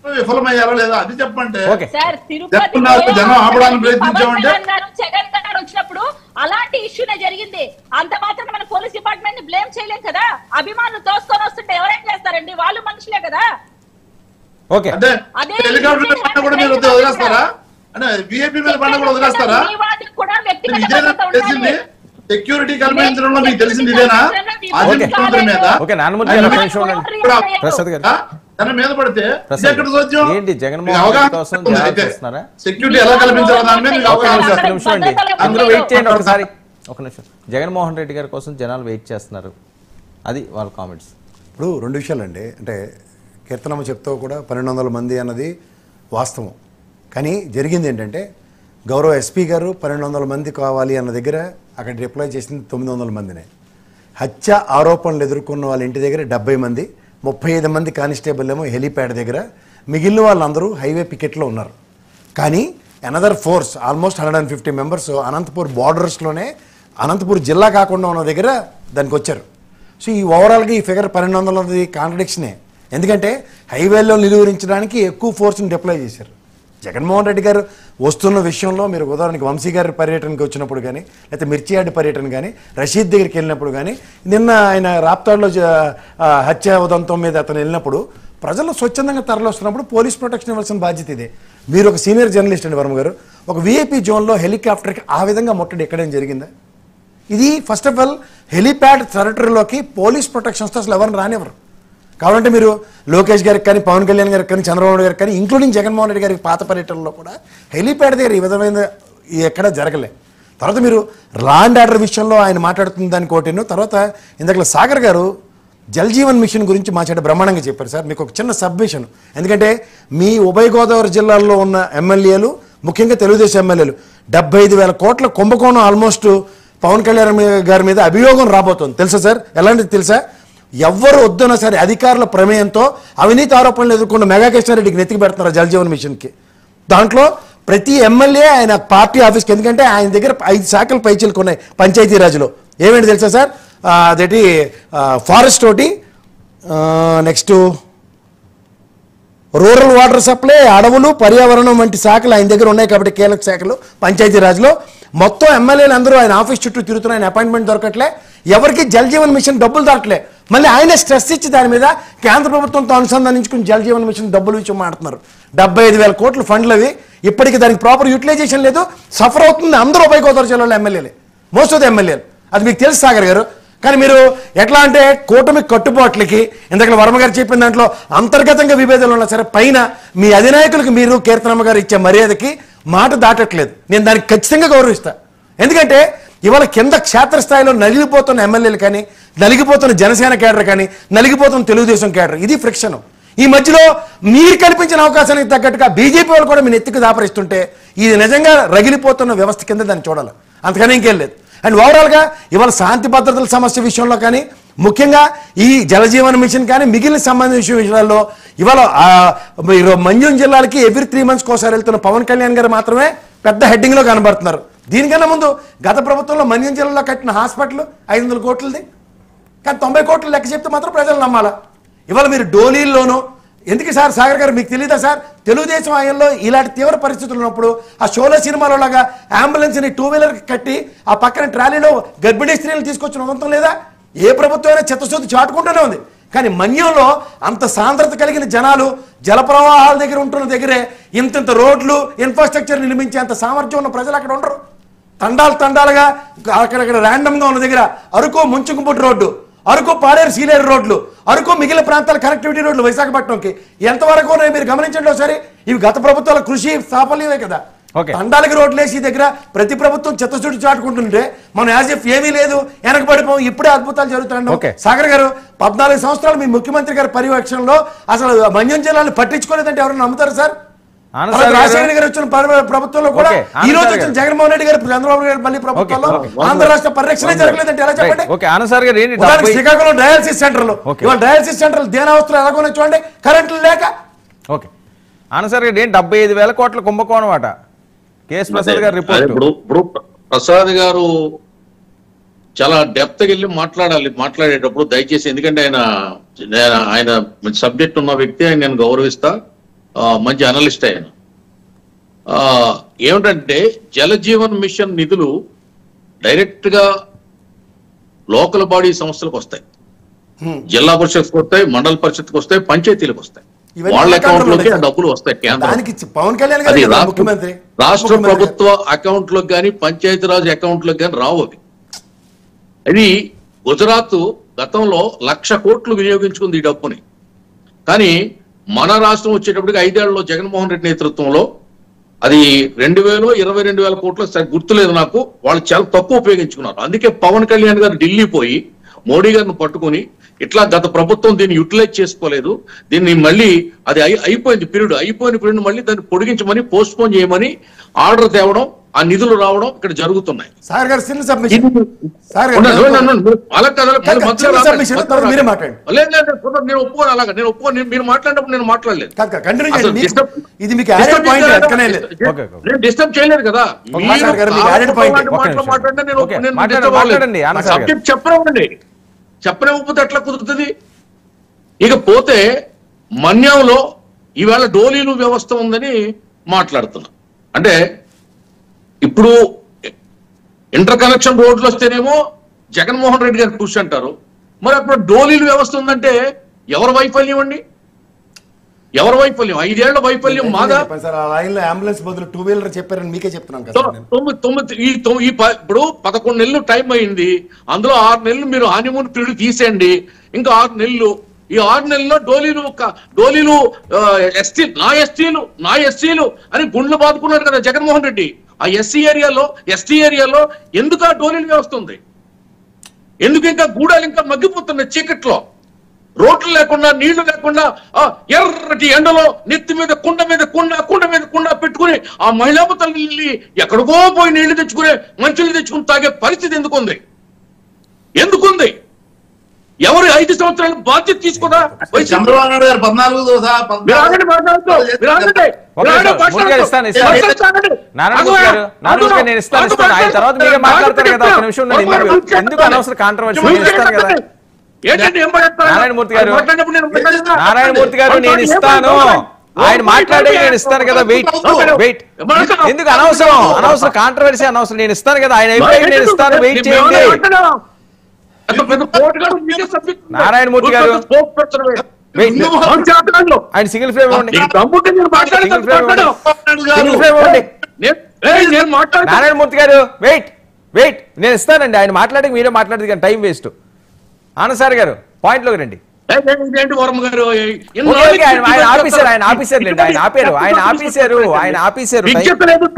విఫలమయ్యారో లేదా అది చెప్పంటే జనం ఆపడానికి ప్రయత్నించామంటే వచ్చినప్పుడు అలాంటి ఇష్యూనే జరిగింది. అంత మాత్రం మన పోలీస్ డిపార్ట్మెంట్ ని బ్లేమ్ చేయలేం కదా. అభిమానులు తోసుకొని వస్తుంటే ఎవరేం చేస్తారండి? వాళ్ళు మనుషులే కదా. హెలికాప్టర్ కూడా మీరు వదిలేస్తారా? అంటే విఐపి మీద పండుగ కూడా వదిలేస్తారా? తెలిసింది సెక్యూరిటీ కల్పించడంలో మీకు తెలిసింది ఇదేనా? తన మీద పడితే జగన్మోహన్ సెక్యూరిటీ ఎలా కల్పించాలో దాని మీద అందరూ వెయిట్ చేయండి ఒకసారి. ఒక నిమిషం, జగన్మోహన్ రెడ్డి గారి కోసం జనాలు వెయిట్ చేస్తున్నారు, అది వాళ్ళ కామెంట్స్. ఇప్పుడు 2 విషయాలండి. అంటే కీర్తనమ్మ చెప్తూ కూడా 1200 మంది అన్నది వాస్తవం. కానీ జరిగింది ఏంటంటే గౌరవ ఎస్పీ గారు 1200 మంది కావాలి అన్న దగ్గర అక్కడ రిప్లై చేసింది 900 మందినే. హత్య ఆరోపణలు ఎదుర్కొన్న వాళ్ళ ఇంటి దగ్గర 70 మంది, 35 మంది కానిస్టేబుల్ ఏమో హెలీప్యాడ్ దగ్గర, మిగిలిన వాళ్ళందరూ హైవే పికెట్లో ఉన్నారు. కానీ another force almost 150 members Anantapur బార్డర్స్లోనే, అనంతపూర్ జిల్లా కాకుండా ఉన్న దగ్గర దానికి వచ్చారు. సో ఈ ఓవరాల్గా ఈ ఫిగర్ 1200 కాంట్రడిక్షనే. ఎందుకంటే హైవేలో నిలువరించడానికి ఎక్కువ ఫోర్స్ని డిప్లాయ్ చేశారు. జగన్మోహన్ రెడ్డి గారు వస్తున్న విషయంలో మీరు ఉదాహరణకి వంశీ గారి పర్యటనకి వచ్చినప్పుడు కానీ, లేకపోతే మిర్చియాడ్ పర్యటన కానీ, రషీద్ దగ్గరికి వెళ్ళినప్పుడు కానీ, నిన్న ఆయన రాప్తాడులో హత్య ఉదంతం మీద అతను వెళ్ళినప్పుడు ప్రజలు స్వచ్ఛందంగా తరలిస్తున్నప్పుడు పోలీస్ ప్రొటెక్షన్ ఇవ్వాల్సిన బాధ్యత ఇదే. మీరు ఒక సీనియర్ జర్నలిస్ట్ అండి వర్మ గారు, ఒక వీఐపీ జోన్లో హెలికాప్టర్కి ఆ విధంగా ముట్టడి ఎక్కడైనా జరిగిందా? ఇది ఫస్ట్ ఆఫ్ ఆల్ హెలిప్యాడ్ టెరిటరీలోకి పోలీస్ ప్రొటెక్షన్స్తో అసలు ఎవరిని రానివ్వరు. కావాలంటే మీరు లోకేష్ గారికి కానీ, పవన్ కళ్యాణ్ గారికి కానీ, చంద్రబాబు గారికి కానీ, ఇంక్లూడింగ్ జగన్మోహన్ రెడ్డి గారికి పాత పర్యటనలో కూడా హెలిప్యాడ్ దగ్గర ఈ విధమైన ఎక్కడ జరగలే. తర్వాత మీరు లా అండ్ ఆర్డర్ విషయంలో ఆయన మాట్లాడుతున్న దానికి ఒకటి. తర్వాత ఇందాక సాగర్ గారు జల్ జీవన్ మిషన్ గురించి మాట్లాడే బ్రహ్మాండంగా చెప్పారు. సార్ మీకు ఒక చిన్న సబ్మిషన్, ఎందుకంటే మీ ఉభయ గోదావరి జిల్లాల్లో ఉన్న ఎమ్మెల్యేలు, ముఖ్యంగా తెలుగుదేశం ఎమ్మెల్యేలు 75,000 కోట్ల కుంభకోణం ఆల్మోస్ట్ పవన్ కళ్యాణ్ గారి మీద అభియోగం రాబోతుంది. తెలుసా సార్? ఎలాంటిది తెలుసా? ఎవ్వరు వద్దన్నా సరే అధికారుల ప్రమేయంతో అవినీతి ఆరోపణలు ఎదుర్కొన్న మెగా కృష్ణారెడ్డికి నెత్తికి పెడుతున్నారు జల్ జీవన్ మిషన్కి. దాంట్లో ప్రతి ఎమ్మెల్యే ఆయన పార్టీ ఆఫీస్కి, ఎందుకంటే ఆయన దగ్గర 5 శాఖలు పైచీలకు ఉన్నాయి పంచాయతీరాజ్లో. ఏమేంటి తెలుసా సార్? అదేంటి ఫారెస్ట్ ఒకటి, నెక్స్ట్ రూరల్ వాటర్ సప్లై, అడవులు, పర్యావరణం వంటి శాఖలు ఆయన దగ్గర ఉన్నాయి. కాబట్టి కీలక శాఖలు పంచాయతీరాజ్లో మొత్తం ఎమ్మెల్యేలు అందరూ ఆయన ఆఫీస్ చుట్టూ తిరుగుతున్న ఆయన అపాయింట్మెంట్ దొరకట్లే, ఎవరికి జల్ జీవన్ మిషన్ డబ్బులు దొరకలే. మళ్ళీ ఆయనే స్ట్రెస్ ఇచ్చి దాని మీద కేంద్ర ప్రభుత్వంతో అనుసంధానించుకుని జల్ జీవన్ మిషన్ డబ్బులు విషయం మాట్లాడుతున్నారు. 75,000 కోట్ల ఫండ్లు అవి. ఇప్పటికీ దానికి ప్రాపర్ యూటిలైజేషన్ లేదు, సఫర్ అవుతుంది అందరూ ఉభయ గోదావరి జిల్లాలో ఎమ్మెల్యేలే, మోస్ట్ ఆఫ్ ది ఎమ్మెల్యేలు. అది మీకు తెలుసు సాగర్ గారు. కానీ మీరు ఎట్లా అంటే కూటమి కట్టుబాట్లకి, ఇంతకీ వర్మ గారు చెప్పిన దాంట్లో అంతర్గతంగా విభేదాలు ఉన్నా సరే పైన మీ అధినాయకులకు మీరు కీర్తనమ్మ గారు ఇచ్చే మర్యాదకి మాట దాటట్లేదు. నేను దానికి ఖచ్చితంగా గౌరవిస్తా. ఎందుకంటే ఇవాళ కింద క్షేత్రస్థాయిలో నలిగిపోతున్న ఎమ్మెల్యేలు కానీ, నలిగిపోతున్న జనసేన కేడర్ కానీ, నలిగిపోతున్న తెలుగుదేశం కేడర్, ఇది ఫ్రిక్షన్. ఈ మధ్యలో మీరు కల్పించిన అవకాశానికి తగ్గట్టుగా బీజేపీ వాళ్ళు కూడా మీ నెత్తికి దాపరిస్తుంటే ఇది నిజంగా రగిలిపోతున్న వ్యవస్థ కింద దాన్ని చూడాలి, అంతకనే ఇంకేం లేదు. అండ్ ఓవరాల్గా ఇవాళ శాంతి భద్రతల సమస్య విషయంలో కానీ, ముఖ్యంగా ఈ జలజీవన్ మిషన్ కానీ, మిగిలిన సంబంధించిన విషయాల్లో ఇవాళ మంజూన్ జిల్లాలకి ఎవ్రీ 3 months ఒకసారి వెళ్తున్న పవన్ కళ్యాణ్ గారు మాత్రమే పెద్ద హెడ్డింగ్లో కనబడుతున్నారు. దీనికన్నా ముందు గత ప్రభుత్వంలో మంజూన్ జిల్లాలో కట్టిన హాస్పిటల్ 500 కోట్లది, కానీ 90 కోట్లు లెక్క చెప్తే మాత్రం ప్రజలు నమ్మాలా. ఇవాళ మీరు డోలీల్లోనూ ఎందుకు సార్ సాగర్ గారు మీకు తెలియదా సార్? తెలుగుదేశం ఆయనలో ఇలాంటి తీవ్ర పరిస్థితులు ఉన్నప్పుడు ఆ షోలో సినిమాలో లాగా అంబులెన్స్ని 2-wheeler కట్టి ఆ పక్కన ట్రాలీలో గర్భిణీ స్త్రీలు తీసుకొచ్చిన ఉదంతం లేదా? ఏ ప్రభుత్వం అయినా చిత్తశుద్ధి చాటుకుంటూనే ఉంది. కానీ మన్యంలో అంత సాంద్రత కలిగిన జనాలు జలప్రవాహాల దగ్గర ఉంటున్న దగ్గరే ఇంత రోడ్లు ఇన్ఫ్రాస్ట్రక్చర్ నిర్మించేంత సామర్థ్యం ఉన్న ప్రజలు అక్కడ ఉండరు. తండాలుగా అక్కడక్కడ ర్యాండమ్గా ఉన్న దగ్గర అరకు ముంచుకుంపుట్టు రోడ్డు, అరకు పాడేరు సీలేరు రోడ్లు, అరకు మిగిలిన ప్రాంతాల కనెక్టివిటీ రోడ్లు విశాఖపట్నంకి ఎంతవరకు మీరు గమనించండి ఒకసారి. ఇవి గత ప్రభుత్వాల కృషి సాఫల్యమే కదా. తండాలకి రోడ్లు వేసి దగ్గర ప్రతి ప్రభుత్వం చిత్తశుద్ధి చాటుకుంటుంటే మనం యాజ్ ఇఫ్ ఏమీ లేదు, వెనకబడిపోం. ఇప్పుడే అద్భుతాలు జరుగుతున్నాయి. సాగర్ గారు 14 సంవత్సరాలు మీ ముఖ్యమంత్రి గారి పర్యవేక్షణలో అసలు మంజం జిల్లాను పట్టించుకోలేదంటే ఎవరైనా నమ్ముతారు సార్? రాజశేఖర గారు వచ్చిన ప్రభుత్వంలో కూడా ఈ రోజు వచ్చిన జగన్మోహన్ రెడ్డి గారు, చంద్రబాబు గారు మళ్ళీ ప్రభుత్వంలో ఆంధ్ర రాష్ట్ర పరిరక్షణ జరగలేదంటే ఎలా చెప్పండి? శ్రీకాకుళం డయాలసిస్ సెంటర్లు, ఇవాళ డయాలసిస్ సెంటర్లు దేనావస్థలు ఎలాగో చూడండి, కరెంట్లు లేక. ఓకే, ఆనసార్ గారు 75,000 కోట్ల కుంభకోణం అట కేఎస్ ప్రసాద్ గారు రిపోర్ట్. ఇప్పుడు ప్రసాద్ గారు చాలా డెప్త్ వెళ్ళి మాట్లాడేటప్పుడు దయచేసి, ఎందుకంటే ఆయన సబ్జెక్ట్ ఉన్న వ్యక్తి, ఆయన నేను గౌరవిస్తా, మంచి అనలిస్ట్ ఆయన. ఏమిటంటే జలజీవన్ మిషన్ నిధులు డైరెక్ట్ గా లోకల్ బాడీ సంస్థలకు వస్తాయి, జిల్లా పరిషత్కి వస్తాయి, మండల పరిషత్కి వస్తాయి, పంచాయతీలకు వస్తాయి. వాళ్ళ అకౌంట్ లోకి ఆ డబ్బులు వస్తాయి. రాష్ట్ర ప్రభుత్వ అకౌంట్ లోకి కానీ పంచాయతీరాజ్ అకౌంట్ లోకి కానీ రావు. అది గుజరాత్ గతంలో 1,00,000 కోట్లు వినియోగించుకుంది ఈ డబ్బుని. కానీ మన రాష్ట్రం వచ్చేటప్పటికి 5 ఏళ్లలో జగన్మోహన్ రెడ్డి నేతృత్వంలో అది 2000 22,000 కోట్లు గుర్తులేదు నాకు. వాళ్ళు చాలా తక్కువ ఉపయోగించుకున్నారు. అందుకే పవన్ కళ్యాణ్ గారు ఢిల్లీ పోయి మోడీ గారిని పట్టుకొని ఇట్లా గత ప్రభుత్వం దీన్ని యూటిలైజ్ చేసుకోలేదు, దీన్ని మళ్ళీ అది అయిపోయింది పీరియడ్, అయిపోయిన పీరియడ్ మళ్ళీ దాన్ని పొడిగించమని పోస్ట్ పోన్ చేయమని ఆర్డర్ తేవడం, ఆ నిధులు రావడం ఇక్కడ జరుగుతున్నాయి. సార్ గారు చిన్న సబ్మిషన్ నేను ఒప్పుకోను అలాగా, నేను ఒప్పుకోను. మీరు మాట్లాడినప్పుడు నేను మాట్లాడలేదు, నేను డిస్టర్బ్ చేయలేదు కదా. సబ్జెక్ట్ చెప్పనివ్వండి, చెప్పనివ్వకపోతే ఎట్లా కుదురుతుంది? ఇకపోతే మన్యంలో ఈవేళ డోలీలు వ్యవస్థ ఉందని మాట్లాడుతున్నా. అంటే ఇప్పుడు ఇంటర్ కనెక్షన్ రోడ్లు వస్తేనేమో జగన్మోహన్ రెడ్డి గారు కృషి అంటారు, మరి అప్పుడు డోలీలు వ్యవస్థ ఉందంటే ఎవరి వైఫల్యం అండి? ఎవరి వైఫల్యం? 5 ఏళ్ల వైఫల్యం మాదా? అంబులెన్స్ బదులు 2 వీలర్ చెప్పారని మీకే చెప్తున్నాను కదా. ఇప్పుడు 11 నెలలు టైం అయింది, అందులో 6 నెలలు మీరు హనీమూన్ పీరియడ్ తీసేయండి, ఇంకా 6 నెలలు. ఈ 6 నెలల్లో డోలీలు నా ఎస్టీలు అని గుండ్లు బాదుకున్నారు కదా జగన్మోహన్ రెడ్డి. ఆ ఎస్టీ ఏరియాలో ఎందుకు ఆ డోలీలు వ్యవస్థ ఉంది? ఎందుకు ఇంకా గూడాలు ఇంకా మగ్గిపోతున్నాయి చీకట్లో? రోడ్లు లేకుండా, నీళ్లు లేకుండా, ఎర్రటి ఎండలో నెత్తి మీద కుండ పెట్టుకుని ఆ మహిళా తల్లి ఎక్కడికో పోయి నీళ్లు తెచ్చుకునే, మంచులు తెచ్చుకుని తాగే పరిస్థితి ఎందుకుంది? ఎవరు 5 సంవత్సరాలు బాధ్యత తీసుకోదా? చంద్రబాబు నాయుడు గారు 14 నారాయణమూర్తి గారు నేను ఇస్తాను, ఆయన మాట్లాడే నేను ఇస్తాను కదా. వెయిట్ ఎందుకు అనవసరం కాంట్రవర్సీ అనవసరం. నేను ఇస్తాను కదా, ఆయన అయిపోయి నేను ఇస్తాను, వెయిట్ చేయండి. నారాయణమూర్తి గారు ఆయన సింగిల్ ఫ్రేమ్ ఇవ్వండి, నారాయణమూర్తి గారు వెయిట్ నేను ఇస్తానండి. ఆయన మాట్లాడి మీరే మాట్లాడేది కానీ టైం వేస్ట్. ఆనంద్ గారు పాయింట్లోకి రండి.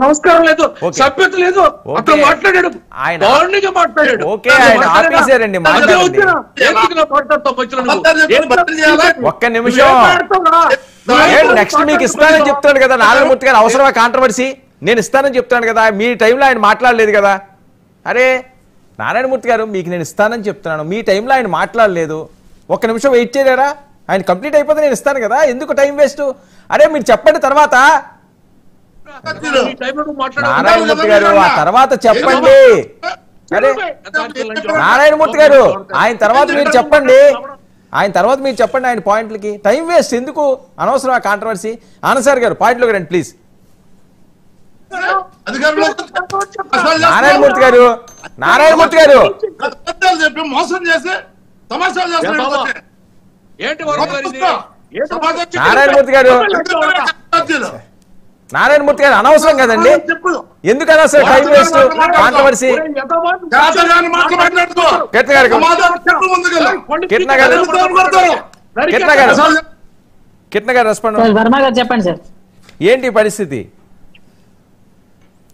సంస్కారం లేదు, సభ్యత లేదు, అతను మాట్లాడాడు, ఓకే ఆయన ఆపేశారండి. ఒక్క నిమిషం, నెక్స్ట్ మీకు ఇస్తానని చెప్తాడు కదా నారాయణమూర్తి గారు. అవసరమా కాంట్రవర్సీ? నేను ఇస్తానని చెప్తాను కదా, మీ టైంలో ఆయన మాట్లాడలేదు కదా. అరే నారాయణమూర్తి గారు, మీకు నేను ఇస్తానని చెప్తున్నాను, మీ టైంలో ఆయన మాట్లాడలేదు. ఒక్క నిమిషం వెయిట్ చేయలేరా? ఆయన కంప్లీట్ అయిపోతే నేను ఇస్తాను కదా, ఎందుకు టైం వేస్ట్? అరే మీరు చెప్పండి తర్వాత. నారాయణమూర్తి గారు ఆ తర్వాత చెప్పండి. అరే నారాయణమూర్తి గారు ఆయన తర్వాత మీరు చెప్పండి, ఆయన పాయింట్లకి. టైం వేస్ట్ ఎందుకు? అనవసరం కాంట్రవర్సీ. ఆనంద్ గారు పాయింట్లోకి రండి ప్లీజ్. నారాయణమూర్తి గారు మోసం చేసి నారాయణమూర్తి గారు అనవసరం కదండి, ఎందుకు అనవసరం టైం వేస్ట్ కాంట్రవర్సీ? కిట్న గారు రెస్పాండ్. వర్మ గారు చెప్పండి సార్, ఏంటి పరిస్థితి?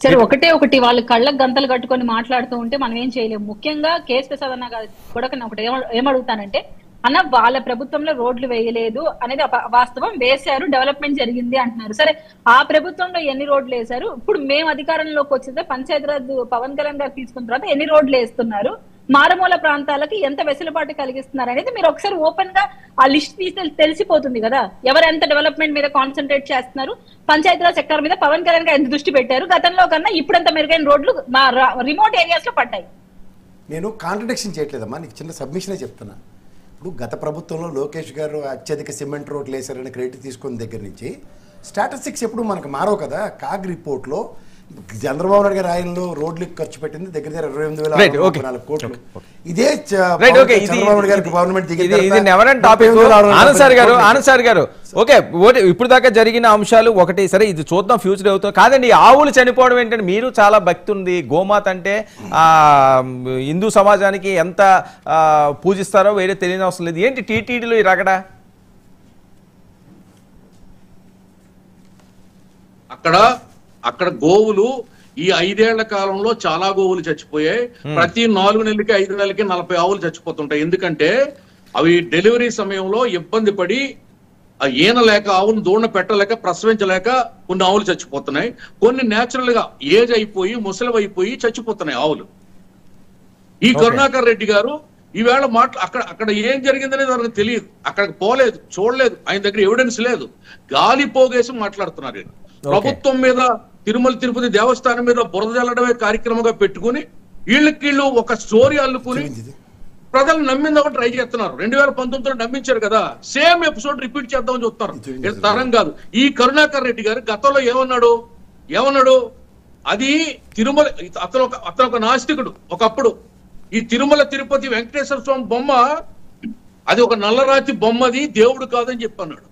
సరే ఒకటి వాళ్ళు కళ్ళకు గంతలు కట్టుకొని మాట్లాడుతూ ఉంటే మనం ఏం చేయలేము. ముఖ్యంగా కేఎస్ ప్రసాద్ అన్న కూడా ఒకటి ఏమడుగుతానంటే, అన్న వాళ్ళ ప్రభుత్వంలో రోడ్లు వేయలేదు అనేది వాస్తవం, వేశారు, డెవలప్మెంట్ జరిగింది అంటున్నారు. సరే ఆ ప్రభుత్వంలో ఎన్ని రోడ్లు వేశారు? ఇప్పుడు మేము అధికారంలోకి వచ్చితే పంచాయతీరాజ్ పవన్ కళ్యాణ్ గారు తీసుకున్న తర్వాత ఎన్ని రోడ్లు వేస్తున్నారు, మారుమూల ప్రాంతాలకి ఎంత వెసులుబాటు కలిగిస్తున్నారు అనేది మీరు ఒకసారి ఓపెన్ గా ఆ లిస్ట్ తీసి తెలిసిపోతుంది కదా. ఎవరెంత డెవలప్మెంట్ మీద కాన్సన్ట్రేట్ చేస్తున్నారు, పంచాయతీరాజ్ సెక్టర్ మీద పవన్ కళ్యాణ్ గారు ఎంత దృష్టి పెట్టారు, గతంలో కన్నా ఇప్పుడంత మెరుగైన రోడ్లు మా రిమోట్ ఏరియాస్ లో పడ్డాయి. నేను కాంట్రడిక్షన్ చేయట్లేదమ్మా, నీకు చిన్న సబ్మిషనే చెప్తున్నా. ఇప్పుడు గత ప్రభుత్వంలో లోకేష్ గారు అత్యధిక సిమెంట్ రోడ్లు వేశారని క్రెడిట్ తీసుకున్న దగ్గర నుంచి స్టాటిస్టిక్స్ ఎప్పుడు మనకు మారవు కదా. కాగ్ రిపోర్ట్లో చంద్రబాబు నాయుడు గారు ఆయనలో రోడ్లకు ఖర్చు పెట్టింది దగ్గర 28,4 కోట్లు. ఇదే చంద్రబాబు గారికి గవర్నమెంట్ ఆనంద్ సార్ గారు ఓకే ఇప్పుడు దాకా జరిగిన అంశాలు ఒకటి సరే, ఇది చూద్దాం ఫ్యూచర్ అవుతుంది. కాదండి ఆవులు చనిపోవడం ఏంటంటే, మీరు చాలా భక్తి ఉంది, గోమాత అంటే హిందూ సమాజానికి ఎంత పూజిస్తారో వేరే తెలియని అవసరం లేదు. ఏంటి టీటీడీలో ఈ రగడ? అక్కడ అక్కడ గోవులు ఈ 5 ఏళ్ల కాలంలో చాలా గోవులు చచ్చిపోయాయి. ప్రతి 4 నెలలకి 5 నెలలకి 40 ఆవులు చచ్చిపోతుంటాయి. ఎందుకంటే అవి డెలివరీ సమయంలో ఇబ్బంది పడి ఈన లేక ఆవును దూడ పెట్టలేక ప్రసవించలేక కొన్ని ఆవులు చచ్చిపోతున్నాయి. కొన్ని నేచురల్ గా ఏజ్ అయిపోయి ముసలివి అయిపోయి చచ్చిపోతున్నాయి ఆవులు. ఈ కరుణాకర్ రెడ్డి గారు ఈవేళ అక్కడ ఏం జరిగిందనేది మనకు తెలియదు, అక్కడికి పోలేదు, చూడలేదు, ఆయన దగ్గర ఎవిడెన్స్ లేదు, గాలి పోగేసి మాట్లాడుతున్నారు. ప్రభుత్వం మీద తిరుమల తిరుపతి దేవస్థానం మీద బురద జల్లడమే కార్యక్రమంగా పెట్టుకుని వీళ్ళు ఒక స్టోరీ అల్లుకుని ప్రజలు నమ్మింది ఒకటి ట్రై చేస్తున్నారు. 2019లో నమ్మించారు కదా, సేమ్ ఎపిసోడ్ రిపీట్ చేద్దామని చూస్తున్నారు. తరం కాదు. ఈ కరుణాకర్ రెడ్డి గారు గతంలో ఏమన్నాడు అది తిరుమల, అతను ఒక నాస్తికుడు. ఒకప్పుడు ఈ తిరుమల తిరుపతి వెంకటేశ్వర స్వామి బొమ్మ అది ఒక నల్లరాతి బొమ్మది, దేవుడు కాదని చెప్పన్నాడు.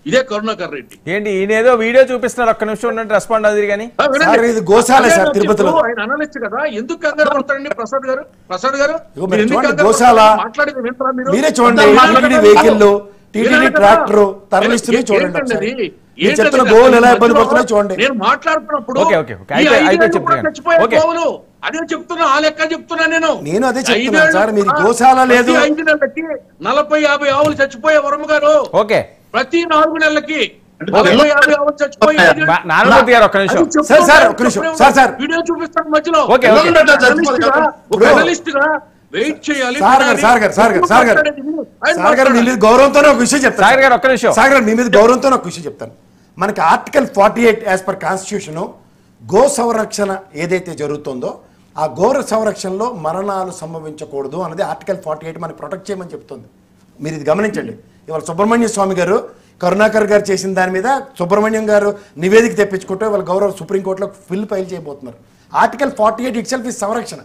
ఇదే కరుణాకర్ రెడ్డి. ఏంటి ఈయనేదో వీడియో చూపిస్తున్నారు, ఒక్క నిమిషం ఉండండి, రెస్పాండ్ అది కానీ ఆయన అనలిస్ట్ కదా, ఎందుకు కంగారు పడతాడండి ప్రసాద్ గారు? మాట్లాడేది వింటారా మీరు? మీరే చూడండి, నేను మాట్లాడుతున్నప్పుడు అదే చెప్తున్నా, ఆ లెక్క చెప్తున్నా నేను అదే చెప్తున్నాను సార్. మీరు గోశాల లేదు, 5 నెలలకి 40-50 ఆవులు చచ్చిపోయే వరమ గారు. ఓకే, ప్రతి 4 నెలలకి 40-50 ఆవులు చచ్చిపోయి వీడియో చూపిస్తాను మధ్యలో. జర్నలిస్ట్ గా వెయిట్ చేయాలి. గౌరవంతోనే ఒక విషయం చెప్తాను సార్ గారు, మీ మీద గౌరవంతో ఒక విషయం చెప్తాను. మనకి article 48 as per constitution go సంరక్షణ ఏదైతే జరుగుతుందో ఆ గో సంరక్షణలో మరణాలు సంభవించకూడదు అన్నది ఆర్టికల్ 48 మనకి ప్రొటెక్ట్ చేయమని చెప్తుంది. మీరు ఇది గమనించండి. ఇవాళ సుబ్రహ్మణ్య స్వామి గారు కరుణాకర్ గారు చేసిన దాని మీద సుబ్రహ్మణ్యం గారు నివేదిక తెప్పించుకుంటే వాళ్ళ గౌరవ సుప్రీంకోర్టులో ఫైల్ చేయబోతున్నారు. ఆర్టికల్ 48 ఇట్ సెల్ఫ్ ఇస్ సంరక్షణ.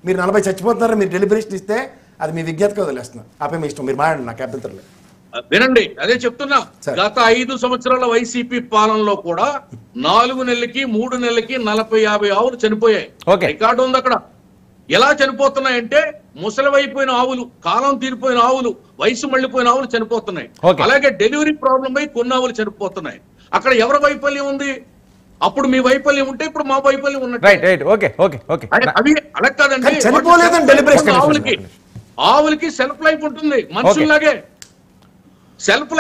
మీరు 40 చచ్చిపోతున్నారు, మీరు డెలిబరేషన్ ఇస్తే అది మీ విజ్ఞతగా వదిలేస్తున్నారు. ఆపే మీ ఇష్టం, మీరు మాట్లాడండి, నాకు అభ్యంతరం లేదు. వినండి, అదే చెప్తున్నా. గత 5 సంవత్సరాల వైసీపీ పాలనలో కూడా 4 నెలలకి 3 నెలలకి 40-50 ఆవులు చనిపోయాయి. రికార్డు ఉంది అక్కడ. ఎలా చనిపోతున్నాయంటే ముసలివైపోయిన ఆవులు, కాలం తీరిపోయిన ఆవులు, వయసు మళ్ళీపోయిన ఆవులు చనిపోతున్నాయి. అలాగే డెలివరీ ప్రాబ్లం అయి కొన్ని ఆవులు చనిపోతున్నాయి. అక్కడ ఎవరి వైఫల్యం ఉంది? అప్పుడు మీ వైఫల్యం ఉంటే ఇప్పుడు మా వైఫల్యం ఉన్నట్టు. అవి అలా కాదండి. ఆవులకి సెల్ఫ్ లైఫ్ ఉంటుంది, మనుషుల్లాగే. సెల్ఫ్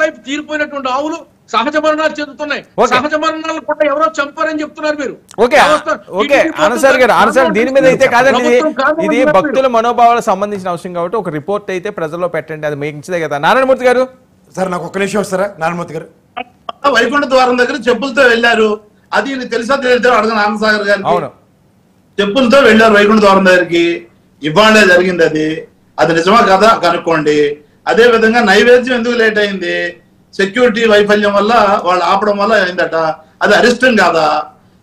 లైఫ్ తీరిపోయినటువంటి ఆవులు సహజ మరణాలు చెందుతున్నాయి. సహజ మరణాలు కూడా ఎవరో చంపారని చెప్తున్నారు మీరు. దీని మీద అయితే కాదండి, ఇది భక్తుల మనోభావాలకు సంబంధించిన అంశం కాబట్టి ఒక రిపోర్ట్ అయితే ప్రజల్లో పెట్టండి, అది మించిదే కదా. నారాయణమూర్తి గారు సార్, నాకు ఒక్క నిమిషం వస్తారా? నారాయణమూర్తి గారు వైకుంఠ ద్వారం దగ్గర చెప్పులతో వెళ్ళారు, అది తెలుసా తెలియదు అడగను ఆనందసాగర్ గారికి. చెప్పులతో వెళ్ళారు వైకుంఠ ద్వారం దగ్గరికి, ఇవ్వాలే జరిగింది. అది నిజమా కదా కనుక్కోండి. అదే విధంగా నైవేద్యం ఎందుకు లేట్ అయింది? సెక్యూరిటీ వైఫల్యం వల్ల వాళ్ళు ఆపడం వల్ల అయిందట. అది అరిష్టం కాదా?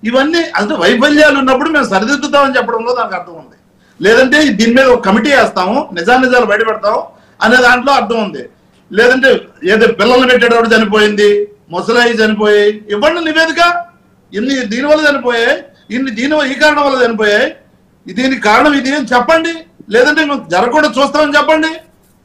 ఇవన్నీ అంటే వైఫల్యాలు ఉన్నప్పుడు మేము సరిదిద్దుతామని చెప్పడంలో దానికి అర్థం ఉంది. లేదంటే దీని మీద ఒక కమిటీ వేస్తాము, నిజాలు బయటపెడతాం అనే దాంట్లో అర్థం ఉంది. లేదంటే ఏదో పిల్లల్ని పెట్టేటప్పుడు చనిపోయింది, ముసలాయి చనిపోయాయి, ఇవ్వండి నివేదిక. ఇన్ని దీనివల్ల చనిపోయాయి, ఈ కారణం వల్ల చనిపోయాయి, దీనికి కారణం ఇది అని చెప్పండి. లేదంటే మేము జరగకుండా చూస్తామని చెప్పండి,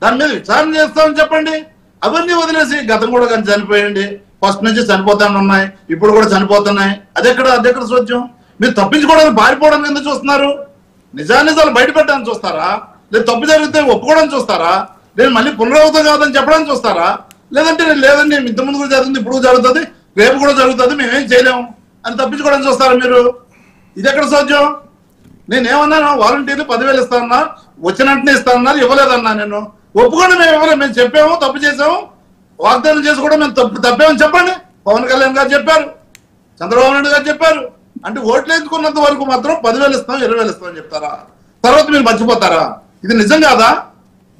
దాని మీద విచారణ చేస్తామని చెప్పండి. అవన్నీ వదిలేసి గతం కూడా కానీ చనిపోయండి, ఫస్ట్ నుంచి చనిపోతానే ఉన్నాయి, ఇప్పుడు కూడా చనిపోతున్నాయి, అదెక్కడ సోద్యం? మీరు తప్పించుకోవడానికి పారిపోవడానికి ఎందుకు చూస్తున్నారు? నిజాలు బయటపెట్టడానికి చూస్తారా? లేదు తప్పు జరిగితే ఒప్పుకోవడానికి చూస్తారా? లేదు మళ్ళీ పునరావృతం కాదని చెప్పడానికి చూస్తారా? లేదండి ఇంతకుముందు కూడా జరుగుతుంది, ఇప్పుడు జరుగుతుంది, రేపు కూడా జరుగుతుంది, మేమేం చేయలేము అని తప్పించుకోవడానికి చూస్తారా మీరు? ఇది ఎక్కడ సోద్యం? నేనేమన్నాను? వాలంటీర్లు 10,000 ఇస్తానన్నా, వచ్చినట్టునే ఇస్తానన్నారు, ఇవ్వలేదన్నా. నేను ఒప్పుకోండి, మేము ఇవ్వలేదు, మేము చెప్పాము, తప్పు చేసాము, వాగ్దానం చేసి కూడా మేము తప్పేమని చెప్పండి. పవన్ కళ్యాణ్ గారు చెప్పారు, చంద్రబాబు నాయుడు గారు చెప్పారు. అంటే ఓట్లు వేసుకున్నంత వరకు మాత్రం 10,000 ఇస్తాం, 20,000 ఇస్తామని చెప్తారా? తర్వాత మీరు మర్చిపోతారా? ఇది నిజం కాదా?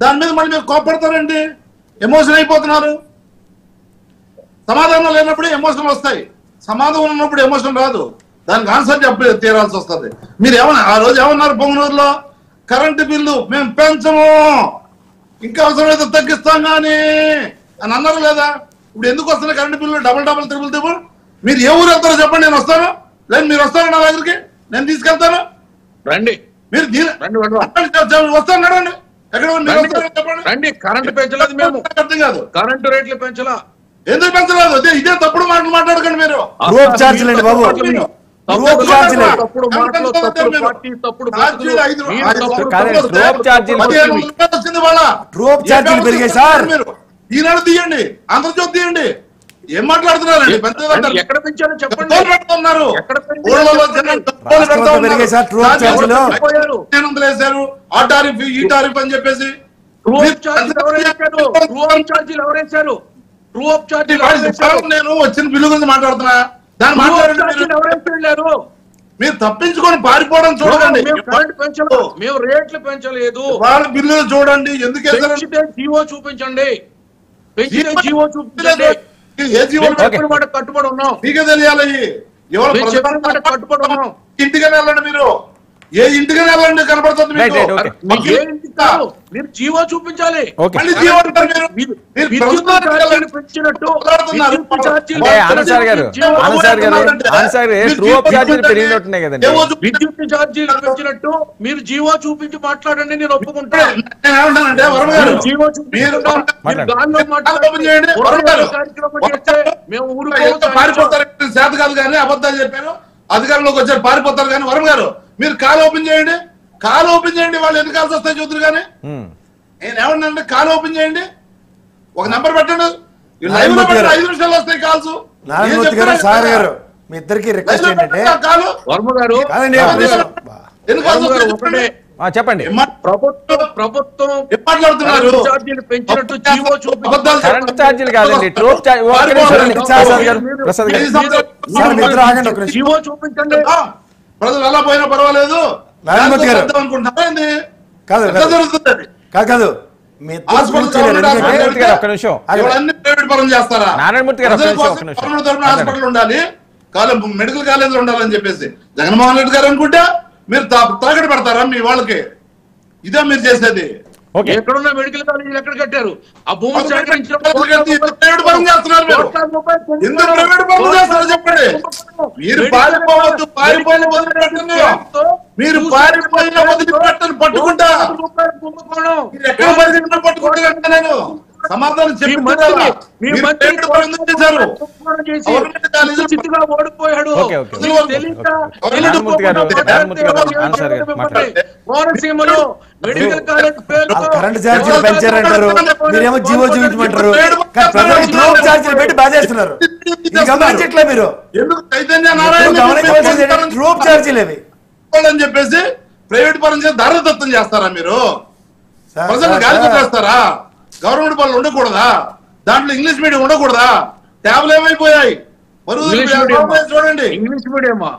దాని మీద మళ్ళీ మీరు కోపడతారండి, ఎమోషన్ అయిపోతున్నారు. సమాధానం లేనప్పుడు ఎమోషన్ వస్తాయి, సమాధానం ఉన్నప్పుడు ఎమోషన్ రాదు. దానికి ఆన్సర్ తీరాల్సి వస్తుంది. మీరు ఆ రోజు ఏమన్నారు పొంగనూరులో? కరెంటు బిల్లు మేము పెంచము, ఇంకా అవసరమైతే తగ్గిస్తాం కానీ అని అన్నారు లేదా? ఇప్పుడు ఎందుకు వస్తున్నాయి కరెంటు బిల్లు డబుల్ త్రిబుల్? మీరు ఏ ఊరు వెళ్తారో చెప్పండి, నేను వస్తాను. లేదు మీరు వస్తారా నా దగ్గరికి, నేను తీసుకెళ్తాను. రండి, మీరు వస్తాను, నడండి. ఎక్కడ చెప్పండి. కరెంటు పెంచలేదు మేము, అర్థం కాదు. కరెంటు రేట్లు పెంచలా, ఎందుకు పెంచలేదు? ఇదే తప్పుడు మాటలు మాట్లాడకండి మీరు. రూప్ ఛార్జీలు అండి బాబు, రూప్ ఛార్జీలు. తప్పుడు మాటలు, తప్పుడు పార్టీ, తప్పుడు ఛార్జీలు వచ్చింది వాళ్ళ. రూప్ ఛార్జీలు పెరిగాయి సార్. మీరు ఈనాడు తీయండి, ఆంధ్రజ్యోతి తీయండి, ఏం మాట్లాడుతున్నారండి? ఎక్కడ పెంచారో చెప్పండి. పెడుతున్నారు పెరిగాయి సార్ రూప్ ఛార్జీలు. వేశారు ఆ టారిఫ్ ఈ టారిఫ్ అని చెప్పేసి. నేను వచ్చిన బిల్లు గురించి మాట్లాడుతున్నా, దాన్ని మాట్లాడారు. మీరు తప్పించుకొని పారిపోవడం చూడండి. మేము రేట్లు పెంచలేదు, వాళ్ళ బిల్లులు చూడండి. ఎందుకు జీవో చూపించండి, పెంచితే జీవో చూపించండి. ఏ జీవో కట్టుబడి ఉన్నాం, మీకే తెలియాలి. కట్టుబడి ఉన్నాం. ఇంటికని వెళ్ళండి, మీరు ఏ ఇంటికని వెళ్ళండి కనపడుతుంది మీకు. మీరు జీవో చూపించాలి. విద్యుత్ ఛార్జీలు పెంచినట్టు మీరు జీవో చూపించి మాట్లాడండి, నేను ఒప్పుకుంటాను. జీవో పారిపోతారు, చేత కాదు కానీ అబద్ధాలు చెప్పారు, అధికారంలోకి వచ్చారు పారిపోతారు. కానీ వరం గారు మీరు కాలు ఓపెన్ చేయండి, కాలు ఓపెన్ చేయండి, వాళ్ళు ఎన్ని కాల్స్ వస్తాయి చూద్దరు. కానీ నేను ఏమన్నా కాలు ఓపెన్ చేయండి, ఒక నెంబర్ పెట్టండి, 5 నిమిషాలు వస్తాయి కాల్స్. నారాయణమూర్తి గారు, సార్ గారు, మీ ఇద్దరికి రిక్వెస్ట్ ఏంటంటే వర్మ గారు చెప్పండి. ప్రభుత్వం మాట్లాడుతున్నారు పెంచినట్టు జీవో కరెంట్ ఛార్జీలు కాదండి, ట్రోప్ జీవో చూపించండి. ప్రజలు ఎలా పోయినా పర్వాలేదు నారాయణమూర్తి గారు అనుకుంటున్నారా? కాదు కాదు, మీ చేస్తారా? నారాయణమూర్తి హాస్పిటల్ ఉండాలి, మెడికల్ కాలేజీలు ఉండాలని చెప్పేసి జగన్మోహన్ రెడ్డి గారు అనుకుంటే మీరు తాకడి పెడతారా మీ వాళ్ళకి? ఇదే మీరు చేసేది. ఎక్కడున్న మెడికల్ కాలేజీలు ఎక్కడ కట్టారు? ఆ భూమి చెప్పండి. మీరు పారిపోవద్దు, మీరు పారిపోయిన వదిలిపెట్టని పట్టుకుంటా. ఎక్కడ పట్టుకుంటా నేను సమాధానం ఓడిపోయాడు. కోనసీమలో మెడికల్ కాలేజ్ కరెంట్ ఛార్జీలు పెంచారంటారు, మీరేమో జీవో చూపించమంటారు, రూప్ ఛార్జీలు పెట్టి బాధేస్తున్నారు. గమనించట్లే మీరు, రూప్ ఛార్జీలు అవి అని చెప్పేసి ప్రైవేట్ పరం చేసి ధరదత్తం చేస్తారా మీరు? ప్రజలు గాలి కొట్టేస్తారా? గవర్నమెంట్ పనులు ఉండకూడదా? దాంట్లో ఇంగ్లీష్ మీడియం ఉండకూడదా? ట్యాబ్లు ఏమైపోయాయి చూడండి. ఇంగ్లీష్ మీడియమా?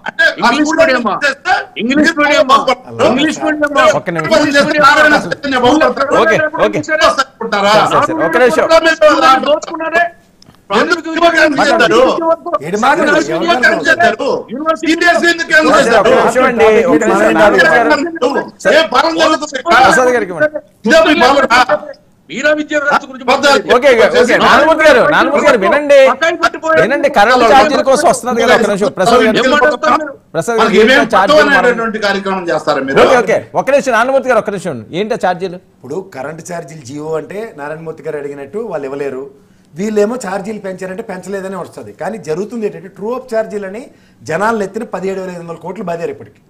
వినండి, కరెంట్ ఛార్జీల కోసం వస్తున్నది కదా. ఒక నిమిషం ఒక నిమిషం నారాయణమూర్తి గారు, ఒక నిమిషం. ఏంటో ఛార్జీలు? ఇప్పుడు కరెంట్ ఛార్జీలు జీవో అంటే నారాయణమూర్తి గారు అడిగినట్టు వాళ్ళు ఇవ్వలేరు, వీళ్ళేమో ఛార్జీలు పెంచారంటే పెంచలేదని వస్తుంది. కానీ జరుగుతుంది ఏంటంటే ట్రూ అప్ ఛార్జీలు అని జనాలు ఎత్తిన 17,500 కోట్లు బాధారు ఇప్పటికి.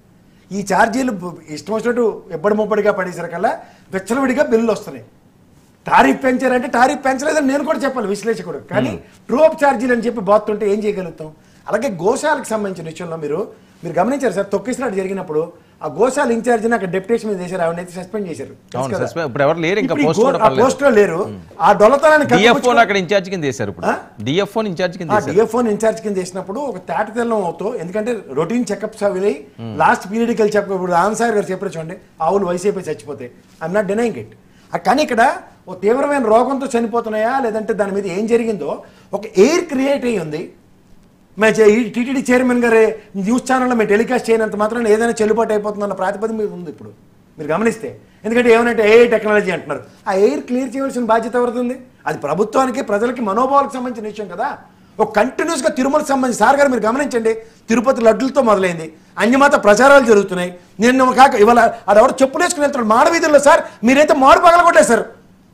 ఈ ఛార్జీలు ఇష్టం వచ్చినట్టు ఎప్పటి ముప్పటిగా పడేసరికల్లా విచ్చలవిడిగా బిల్లులు వస్తున్నాయి. టారిఫ్ పెంచారంటే టారిఫ్ పెంచలేదని నేను కూడా చెప్పాలి విశ్లేషకుడు. కానీ ట్రూ అప్ ఛార్జీలు అని చెప్పి బాతుంటే ఏం చేయగలుగుతాం? అలాగే గోశాలకు సంబంధించిన విషయంలో మీరు గమనించారు సార్, తొక్కిసినట్టు జరిగినప్పుడు ఆ గోశాల ఇన్ఛార్జిని అక్కడ డెప్యుటేషన్ మీద చేశారు, ఆవిడైతే సస్పెండ్ చేశారు. పోస్ట్ లో లేరు. ఆ డొలతనాన్ని అక్కడ ఇన్ఛార్జ్ కింద చేశారు. డిఎఫ్ఓ ఇన్ఛార్జ్ కింద చేసినప్పుడు ఒక తేటతెల్లం అవుతూ, ఎందుకంటే రొటీన్ చెకప్స్ అవి లాస్ట్ పీరియడికల్ చెకప్. ఇప్పుడు ఆన్సార్ గారు చెప్పారు చూడండి, ఆవులు వయసు అయిపోయి చచ్చిపోతాయి. I'm not denying it. కానీ ఇక్కడ ఓ తీవ్రమైన రోగంతో చనిపోతున్నాయా లేదంటే దాని మీద ఏం జరిగిందో ఒక ఎయిర్ క్రియేట్ అయ్యి ఉంది. టీటీడీ చైర్మన్ గారే న్యూస్ ఛానల్లో మేము టెలికాస్ట్ చేయనంత మాత్రం ఏదైనా చెల్లుబాటు అయిపోతుందన్న ప్రాతిపదిక మీద ఉంది ఇప్పుడు మీరు గమనిస్తే. ఎందుకంటే ఏమనంటే ఏఐ టెక్నాలజీ అంటున్నారు. ఆ ఎయిర్ క్లియర్ చేయవలసిన బాధ్యత ఎవరుతుంది? అది ప్రభుత్వానికి ప్రజలకి మనోభావాలకు సంబంధించిన విషయం కదా. ఒక కంటిన్యూస్గా తిరుమలకు సంబంధించి సార్ గారు మీరు గమనించండి, తిరుపతి లడ్డులతో మొదలైంది, అన్యమత ప్రచారాలు జరుగుతున్నాయి. నేను కాక ఇవాళ అది ఎవరు చెప్పులేసుకుని వెళ్తున్నాడు మాడవీధుల్లో. సార్ మీరైతే మాడు పగలగొట్టేశారు.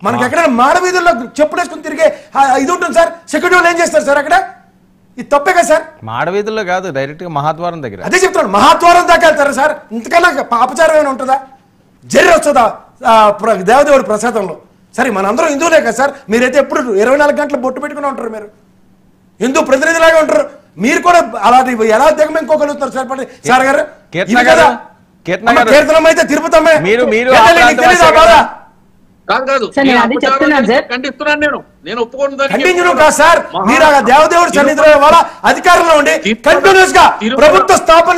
మనకి ఎక్కడైనా మాడవీధుల్లో చెప్పులు వేసుకుని తిరిగే ఇది ఉంటుంది సార్. సెక్యూరిటీ వాళ్ళు ఏం చేస్తారు సార్ అక్కడ? ఇది తప్పే కదా సార్. మాడవీధుల్లో కాదు, డైరెక్ట్ గా మహాద్వారం దగ్గర. అదే చెప్తాను, మహాద్వారం దాకా వెళ్తారా సార్? ఇంతకన్నా అపచారం ఏమైనా ఉంటుందా? జరి వస్తుందా దేవదేవుడి ప్రసాదంలో? సరే మనందరం హిందువులే కదా సార్. మీరైతే ఎప్పుడు 24 గంటలు బొట్టు పెట్టుకుని ఉంటారు, మీరు హిందూ ప్రతినిధిలాగా ఉంటారు. మీరు కూడా అలాంటి ఎలా దిగమెంకోగలుగుతారు సార్? సార్ గారు కీర్తనం అయితే తిరుపతమ్మే కాదు ఖండిస్తున్నాను నేను కంటిన్యూ కాదు సార్. మీరు దేవదేవుడి సన్నిధిలో వాళ్ళ అధికారంలో ఉండి కంటిన్యూస్ గా ప్రభుత్వ స్థాపన